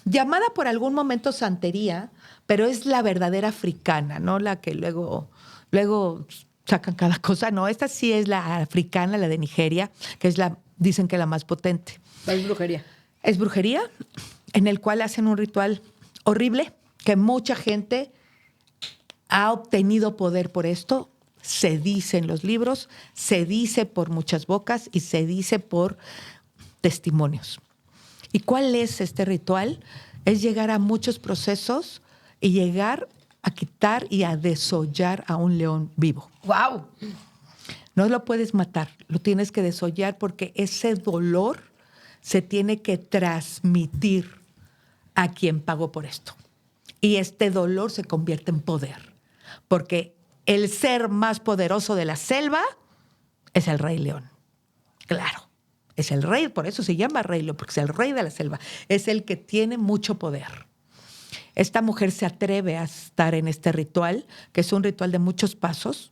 Llamada por algún momento santería, pero es la verdadera africana, ¿no? La que luego sacan cada cosa. No, esta sí es la africana, la de Nigeria, que es dicen que la más potente. Es brujería. Es brujería, en el cual hacen un ritual horrible, que mucha gente ha obtenido poder por esto. Se dice en los libros, se dice por muchas bocas y se dice por testimonios. ¿Y cuál es este ritual? Es llegar a muchos procesos y llegar a quitar y a desollar a un león vivo. ¡Wow! No lo puedes matar, lo tienes que desollar porque ese dolor se tiene que transmitir a quien pagó por esto. Y este dolor se convierte en poder, porque el ser más poderoso de la selva es el Rey León. Claro, es el rey, por eso se llama Rey León, porque es el rey de la selva. Es el que tiene mucho poder. Esta mujer se atreve a estar en este ritual, que es un ritual de muchos pasos.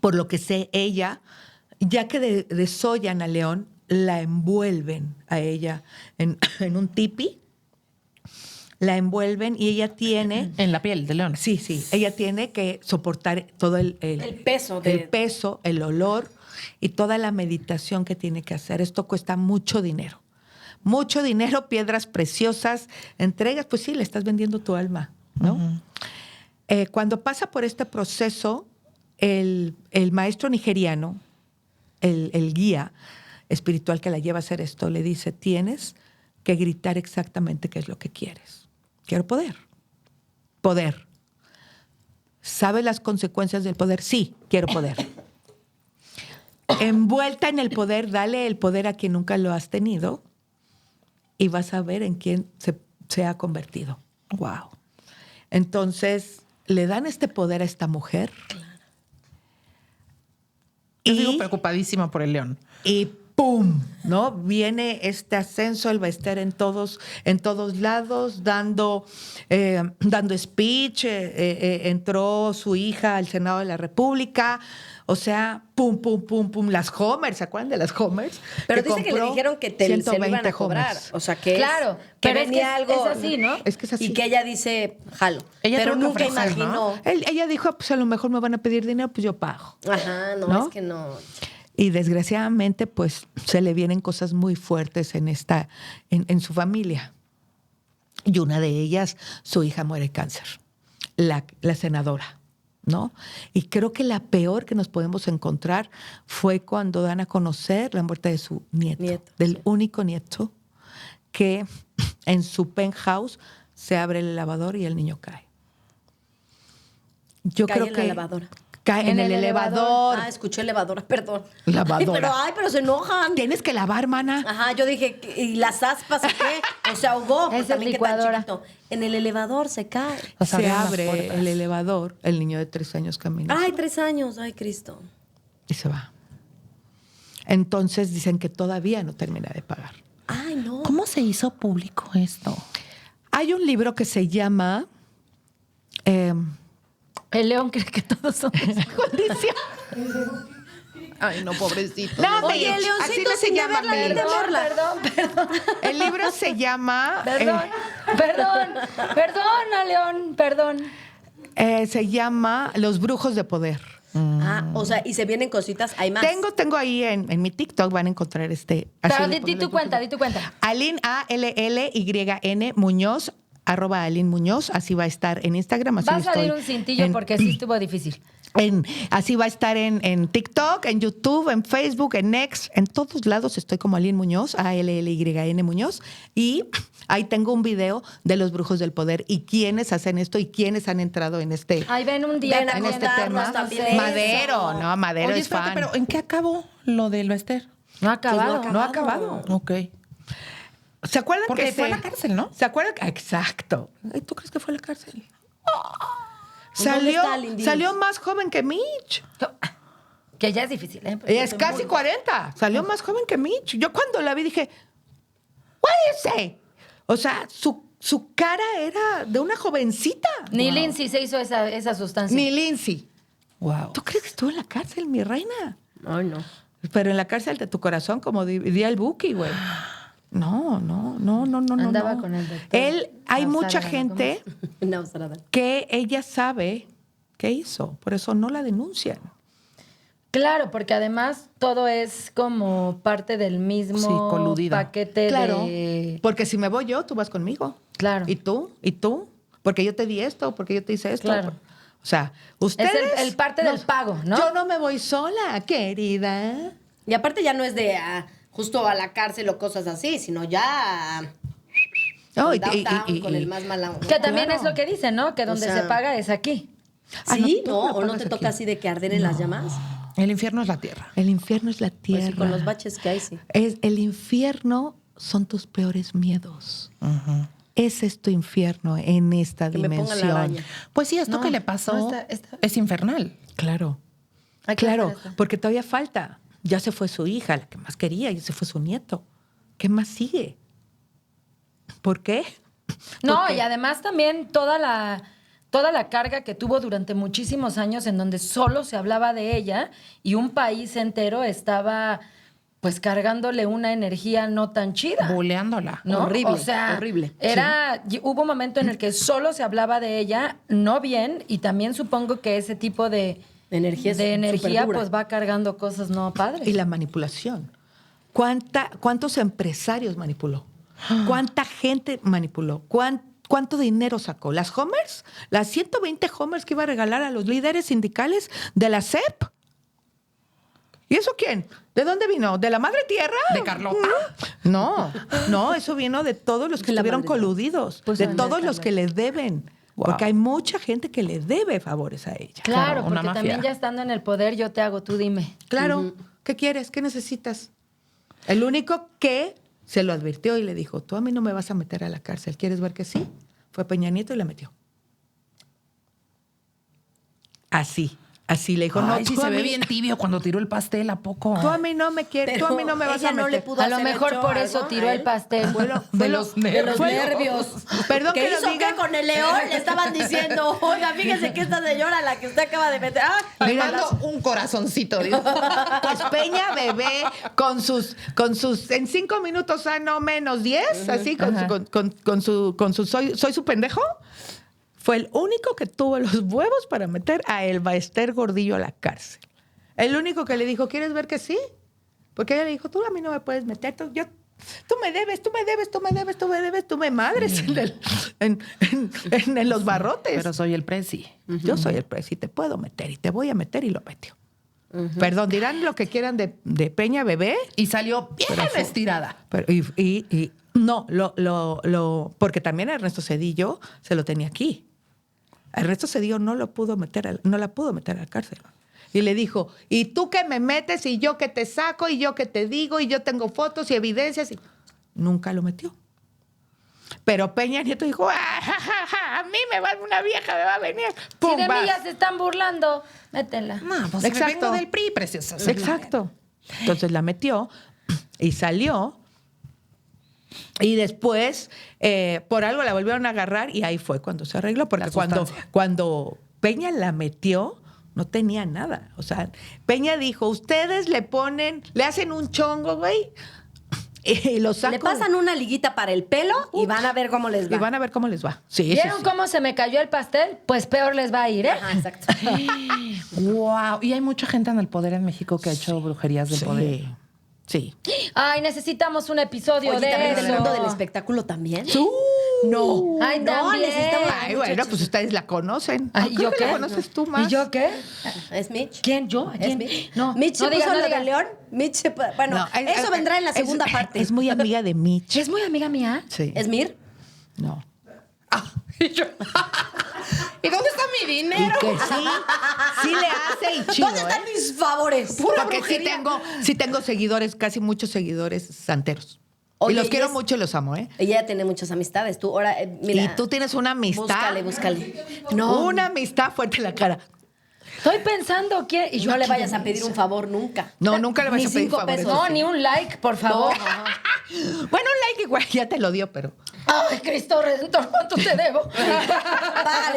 Por lo que sé, ella, ya que desollan al león, la envuelven a ella en un tipi. La envuelven y ella tiene... En la piel del león. Sí, ella tiene que soportar todo el peso el peso, el olor y toda la meditación que tiene que hacer. Esto cuesta mucho dinero. Mucho dinero, piedras preciosas, entregas, pues sí, le estás vendiendo tu alma, ¿no? Uh-huh. Cuando pasa por este proceso, el maestro nigeriano, el guía espiritual que la lleva a hacer esto, le dice, tienes que gritar exactamente qué es lo que quieres. Quiero poder. Poder. ¿Sabes las consecuencias del poder? Sí, quiero poder. Envuelta en el poder, dale el poder a quien nunca lo has tenido y vas a ver en quién se ha convertido. Wow. Entonces, le dan este poder a esta mujer. Claro. Yo sigo preocupadísima por el león. Y ¡pum! ¿No? Viene este ascenso, él va a estar en todos lados, dando speech, entró su hija al Senado de la República, o sea, pum, pum, pum, pum, las Homers, ¿se acuerdan de las Homers? Pero dice que le dijeron que se lo iban a cobrar, Homers. o sea, que claro, que pero venía es que algo... es así, ¿no? Es que es así. Y que ella dice, jalo. Ella pero tuvo que nunca ofrecer, imaginó. ¿no? Ella dijo, pues a lo mejor me van a pedir dinero, pues yo pago. Ajá, no, ¿No? es que no. Y desgraciadamente, pues, se le vienen cosas muy fuertes en su familia. Y una de ellas, su hija muere de cáncer, la senadora, ¿no? Y creo que la peor que nos podemos encontrar fue cuando dan a conocer la muerte de su nieto del único nieto, que en su penthouse se abre el elevador y el niño cae. Yo Cae creo en que la elevadora. Cae en el elevador. Ah, escuché elevadora, perdón. Lavadora. Pero se enojan. Tienes que lavar, hermana. Ajá, yo dije, ¿y las aspas o qué? O se ahogó. Pues Esa es también qué tan licuadora. chiquito. En el elevador se cae. Las Se abren las abre puertas. el elevador, el niño de 3 años camina Ay, 3 años. Ay, Cristo. y se va. Entonces dicen que todavía no termina de pagar. Ay, no. ¿Cómo se hizo público esto? Hay un libro que se llama El león cree que todos son Condición. Ay, no, pobrecito. No, Oye, Mitch, Leoncito, así no se sin llama, deberla, Mitch. sin deberla. Perdón. El libro se llama Perdón, León, perdón. se llama Los Brujos de Poder. Ah, o sea, y se vienen cositas, hay más. Tengo ahí en mi TikTok, van a encontrar así Pero le di ponen tu los cuenta, brujos. di tu cuenta. Aline, ALLYN Muñoz, @Aline Muñoz, así va a estar en Instagram. Así Va a salir estoy un cintillo en- porque sí estuvo difícil. Así va a estar en TikTok, en YouTube, en Facebook, en X, en todos lados estoy como Aline Muñoz, ALLYN Muñoz, y ahí tengo un video de los brujos del poder y quiénes hacen esto y quiénes han entrado en este, Ahí ven un día Ven a también, en este contarnos tema. también eso. Madero, ¿no? Madero Oye, es espérate, fan. pero ¿en qué acabó lo de lo Esther? No ha acabado. Pues No ha acabado. Ok. ¿Se acuerdan Porque que fue a la cárcel, ¿no? ¿Se acuerdan? Exacto. Ay, ¿tú crees que fue a la cárcel? ¿Dónde Salió, está Lindy? salió más joven que Mitch. Que ya es difícil, ¿eh? Porque Ella es soy casi muy- 40. Salió más joven que Mitch. Yo cuando la vi dije, what is it? O sea, su cara era de una jovencita. Ni Lindsay se hizo esa sustancia. Ni Lindsay. Wow. ¿Tú crees que estuvo en la cárcel, mi reina? Ay, no. Pero en la cárcel de tu corazón, como diría el Buki, güey. No. Andaba no. con el doctor. Hay Nausara, mucha ¿no? gente No, Sarada. que ella sabe qué hizo. Por eso no la denuncian. Claro, porque además todo es como parte del mismo Sí, coludido. paquete Claro. de... Porque si me voy yo, tú vas conmigo. Claro. ¿Y tú? ¿Y tú? Porque yo te di esto, porque yo te hice esto. Claro. O sea, ustedes... Es el parte del pago, ¿no? Yo no me voy sola, querida. Y aparte ya no es de justo a la cárcel o cosas así, sino ya No, con y- downtown, y- con el más mala. Que también Claro. es lo que dicen, ¿no? Que donde O sea, se paga es aquí. Ah, ¿Sí? tú ¿No? no ¿O no pagas te toca aquí. así de que arden en las llamas? El infierno es la tierra. El infierno es la Pues tierra. sí, con los baches que hay, sí. El infierno son tus peores miedos. Ese es tu infierno en esta Que me ponga la dimensión. araña. Pues sí, esto No, que le pasó no, está- es infernal. Claro. Hay que Claro, hacer esto. porque todavía falta. Ya se fue su hija, la que más quería, y se fue su nieto. ¿Qué más sigue? ¿Por qué? No, Porque- y además también toda la carga que tuvo durante muchísimos años en donde solo se hablaba de ella y un país entero estaba pues cargándole una energía no tan chida. Buleándola. ¿No? Horrible, O sea, horrible. hubo un momento en el que solo se hablaba de ella, no bien, y también supongo que ese tipo de Energía es energía superdura. pues va cargando cosas no padres. Y la manipulación. ¿Cuántos empresarios manipuló? ¿Cuánta gente manipuló? ¿Cuánto dinero sacó? ¿Las Homers? ¿Las 120 Homers que iba a regalar a los líderes sindicales de la CEP? ¿Y eso quién? ¿De dónde vino? ¿De la madre tierra? De Carlota. No, eso vino de todos los que De la estuvieron madre tierra. coludidos, Pues de de todos Carlota. los que le deben. Wow. Porque hay mucha gente que le debe favores a ella. Claro, Claro, una porque mafia. también ya estando en el poder yo te hago, tú dime. Claro, ¿qué quieres? ¿Qué necesitas? El único que se lo advirtió y le dijo, tú a mí no me vas a meter a la cárcel, ¿quieres ver que sí? Fue Peña Nieto y la metió. Así le dijo, no, Ay, sí tú se a ve mí- bien tibio cuando tiró el pastel, ¿a poco? Tú a mí no me quieres, tú a mí no me vas a ella no meter. le pudo A lo hacer mejor hecho por eso algo tiró a el él. pastel. De los De los nervios. nervios. Perdón ¿Qué que lo hizo diga. qué con el león? Le estaban diciendo, oiga, fíjese que esta señora, la que usted acaba de meter. Le Mira, mando un corazoncito. Digo. Pues Peña Bebé con sus en 5 minutos, no menos 10, así con su soy su pendejo. Fue el único que tuvo los huevos para meter a Elba Ester Gordillo a la cárcel. El único que le dijo, ¿quieres ver que sí? Porque ella le dijo, tú a mí no me puedes meter, tú me debes, tú me madres en los barrotes. Pero soy el presi. Yo soy el presi, y te puedo meter y te voy a meter y lo metió. Perdón, dirán lo que quieran de Peña Bebé, Y salió bien estirada. pero no, porque también Ernesto Zedillo se lo tenía aquí. Ernesto Zedillo no la pudo meter a la cárcel. Y le dijo, ¿y tú que me metes? Y yo que te saco, y yo que te digo, y yo tengo fotos y evidencias. Y nunca lo metió. Pero Peña Nieto dijo, a mí una vieja me va a venir. Si ¡Pum! de mí vas! ya se están burlando, métela. No, pues Exacto. vengo del PRI, preciosa. Exacto. Entonces la metió y salió. Y después, por algo la volvieron a agarrar y ahí fue cuando se arregló. Porque La sustancia. cuando Peña la metió, no tenía nada. O sea, Peña dijo, ustedes le hacen un chongo, güey, y lo saco. Le pasan una liguita para el pelo y van a ver cómo les va. Y van a ver cómo les va. Sí, ¿Vieron sí. cómo se me cayó el pastel? Pues peor les va a ir, ¿eh? Ajá, exacto. Wow. Y hay mucha gente en el poder en México que ha hecho brujerías del poder. Sí. Ay, necesitamos un episodio Oye, de también del eso. mundo del espectáculo también. No. Ay, No, también. necesitamos- Ay, bueno, pues ustedes la conocen. Ay, ¿y Creo yo que qué? la conoces tú más. ¿Y yo qué? ¿Es Mitch? ¿Quién? ¿Yo? ¿Es ¿Quién? Mitch? No, Mitch no se digas, puso no lo de digas. León. Mitch se pu- Bueno, No, eso vendrá en la segunda parte. Es muy amiga de Mitch. ¿Es muy amiga mía? Sí. ¿Es Mir? No. Y yo, ¿y dónde está mi Y dinero? que sí le hace y chido. ¿Dónde están ¿eh? mis favores? Porque sí tengo seguidores, casi muchos seguidores santeros. Oye, y los y quiero es- mucho y los amo, ¿eh? Ella ya tiene muchas amistades. Tú ahora, mira. Y tú tienes una amistad. Búscale. No, Una amistad fuerte en la cara. Estoy pensando quién. Y yo no le aquí vayas de a pedir mensa. un favor nunca. No, nunca le vas Ni a pedir 5 favores. pesos. No, ni un like, por favor. Bueno, un like igual ya te lo dio, pero. Ay, Cristo Redentor, ¿cuánto te debo?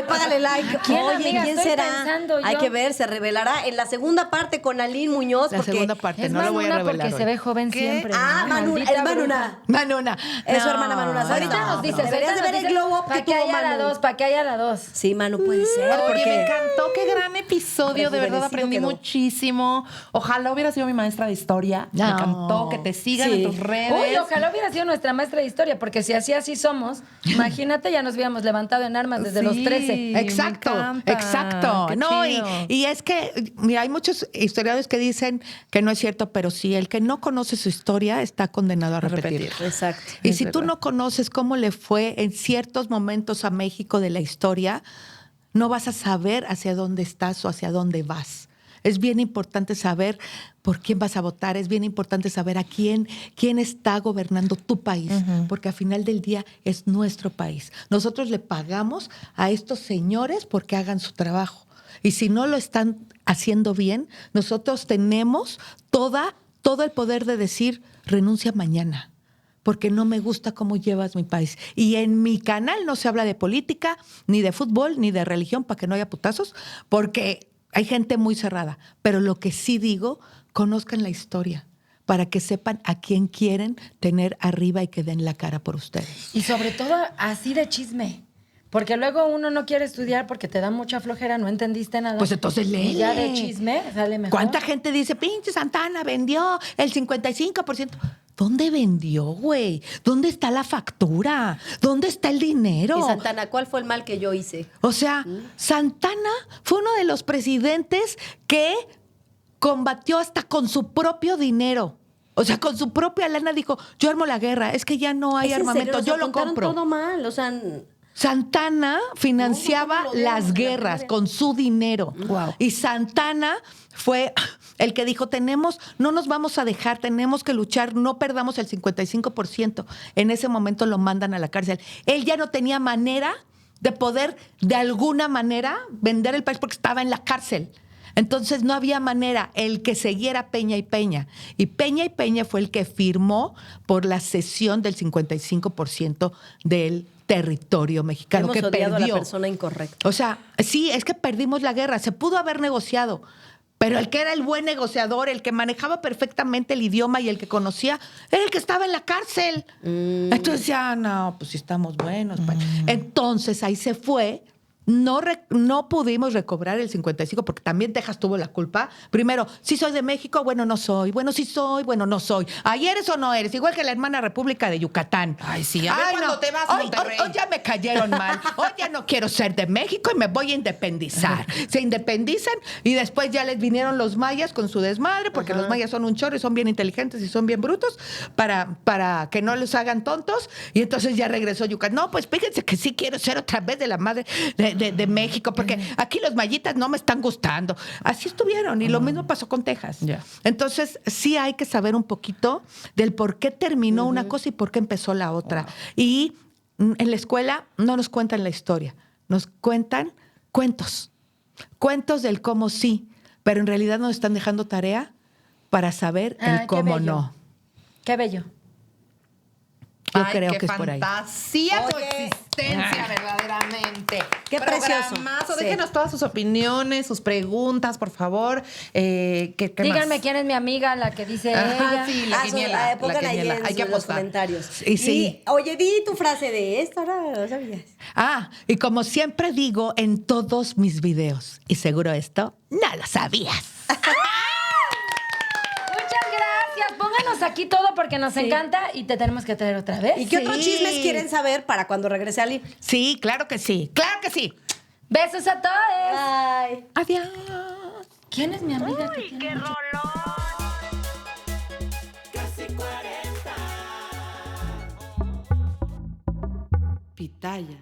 Págale like. ¿Quién, Oye, amiga? ¿quién Estoy será? pensando Hay yo. que ver, se revelará en la segunda parte con Aline Muñoz. La porque... segunda parte, Es no lo voy a Manuna revelar. porque hoy. se ve joven ¿Qué? siempre. Ah, ¿no? Manuna, Maldita es Manuna. Manuna. Es su hermana Manuna, ¿sabes? Ahorita No, nos dices, deberías de ver el glow up para que que tuvo haya la Manu. 2, para que haya la 2. Sí, Manu, puede ser. Oye, porque... me encantó, qué gran episodio, de verdad Rejuvenecido aprendí quedó. muchísimo. Ojalá hubiera sido mi maestra de historia. Me No. encantó que te sigan Sí. en tus redes. Uy, ojalá hubiera sido nuestra maestra de historia, porque si así somos, imagínate, ya nos hubiéramos levantado en armas desde los Sí. 13. Exacto, Me encanta. exacto. Qué No, chido. y es que, mira, hay muchos historiadores que dicen que no es cierto, pero sí, el que no conoce su historia está condenado a repetir. Exacto. Y Es si tú verdad. no conoces cómo le fue en ciertos momentos a México de la historia, no vas a saber hacia dónde estás o hacia dónde vas. Es bien importante saber por quién vas a votar, es bien importante saber a quién está gobernando tu país, porque al final del día es nuestro país. Nosotros le pagamos a estos señores porque hagan su trabajo. Y si no lo están haciendo bien, nosotros tenemos todo el poder de decir, renuncia mañana, porque no me gusta cómo llevas mi país. Y en mi canal no se habla de política, ni de fútbol, ni de religión, para que no haya putazos, porque hay gente muy cerrada. Pero lo que sí digo, conozcan la historia, para que sepan a quién quieren tener arriba y que den la cara por ustedes. Y sobre todo así de chisme. Porque luego uno no quiere estudiar porque te da mucha flojera, no entendiste nada. Pues entonces léele. Y ya de chisme sale mejor. ¿Cuánta gente dice, pinche Santana vendió el 55%? ¿Dónde vendió, güey? ¿Dónde está la factura? ¿Dónde está el dinero? Y Santana, ¿cuál fue el mal que yo hice? O sea, Santana fue uno de los presidentes que combatió hasta con su propio dinero. O sea, con su propia lana dijo, yo armo la guerra, es que ya no hay ¿Es en armamento, serio? O sea, yo lo contaron compro. todo mal, o sea... Santana financiaba No, ¿cómo lo vieron? las guerras con su dinero. Wow. Y Santana fue el que dijo, no nos vamos a dejar, tenemos que luchar, no perdamos el 55%. En ese momento lo mandan a la cárcel. Él ya no tenía manera de poder, de alguna manera, vender el país porque estaba en la cárcel. Entonces no había manera, el que siguiera Peña y Peña. Y Peña fue el que firmó por la cesión del 55% del territorio mexicano. Hemos que odiado perdió. a la persona incorrecta. O sea, sí, es que perdimos la guerra. Se pudo haber negociado. Pero el que era el buen negociador, el que manejaba perfectamente el idioma y el que conocía, era el que estaba en la cárcel. Entonces ya, no, pues sí estamos buenos. Entonces ahí se fue. No pudimos recobrar el 55 porque también Texas tuvo la culpa. Primero, si soy de México, bueno, no soy. Bueno, sí soy, bueno, no soy. ¿Ahí eres o no eres? Igual que la hermana República de Yucatán. Ay, sí, a ver cuándo te vas a Monterrey. Hoy ya me cayeron mal. Hoy ya no quiero ser de México y me voy a independizar. Se independizan y después ya les vinieron los mayas con su desmadre, porque los mayas son un chorro y son bien inteligentes y son bien brutos, para que no los hagan tontos. Y entonces ya regresó Yucatán. No, pues fíjense que sí quiero ser otra vez de la madre de México, porque aquí los mayitas no me están gustando. Así estuvieron, y lo mismo pasó con Texas. Ya. Entonces, sí hay que saber un poquito del por qué terminó una cosa y por qué empezó la otra. Y en la escuela no nos cuentan la historia, nos cuentan cuentos del cómo sí, pero en realidad nos están dejando tarea para saber el qué cómo bello. no. Qué bello. Yo Ay, creo qué que es por ahí. fantasía tu Oye. existencia, verdaderamente. Qué precioso. Programazo. Sí. Déjenos todas sus opiniones, sus preguntas, por favor. ¿Qué Díganme más? quién es mi amiga, la que dice Ajá, ella. sí, la quiniela. Pongan la ahí quiniela. en Hay que los apostar. comentarios. Y sí. Oye, di tu frase de esto, ahora lo sabías. Y como siempre digo en todos mis videos, y seguro esto no lo sabías. Muchas gracias. Pónganos aquí todo porque nos encanta y te tenemos que traer otra vez. ¿Y qué otros Sí. chismes quieren saber para cuando regrese Ali? Sí, claro que sí, claro que sí. Besos a todos. Bye. Adiós. ¿Quién es mi amiga? que Uy, tiene qué mucho- rolón. Pitaya.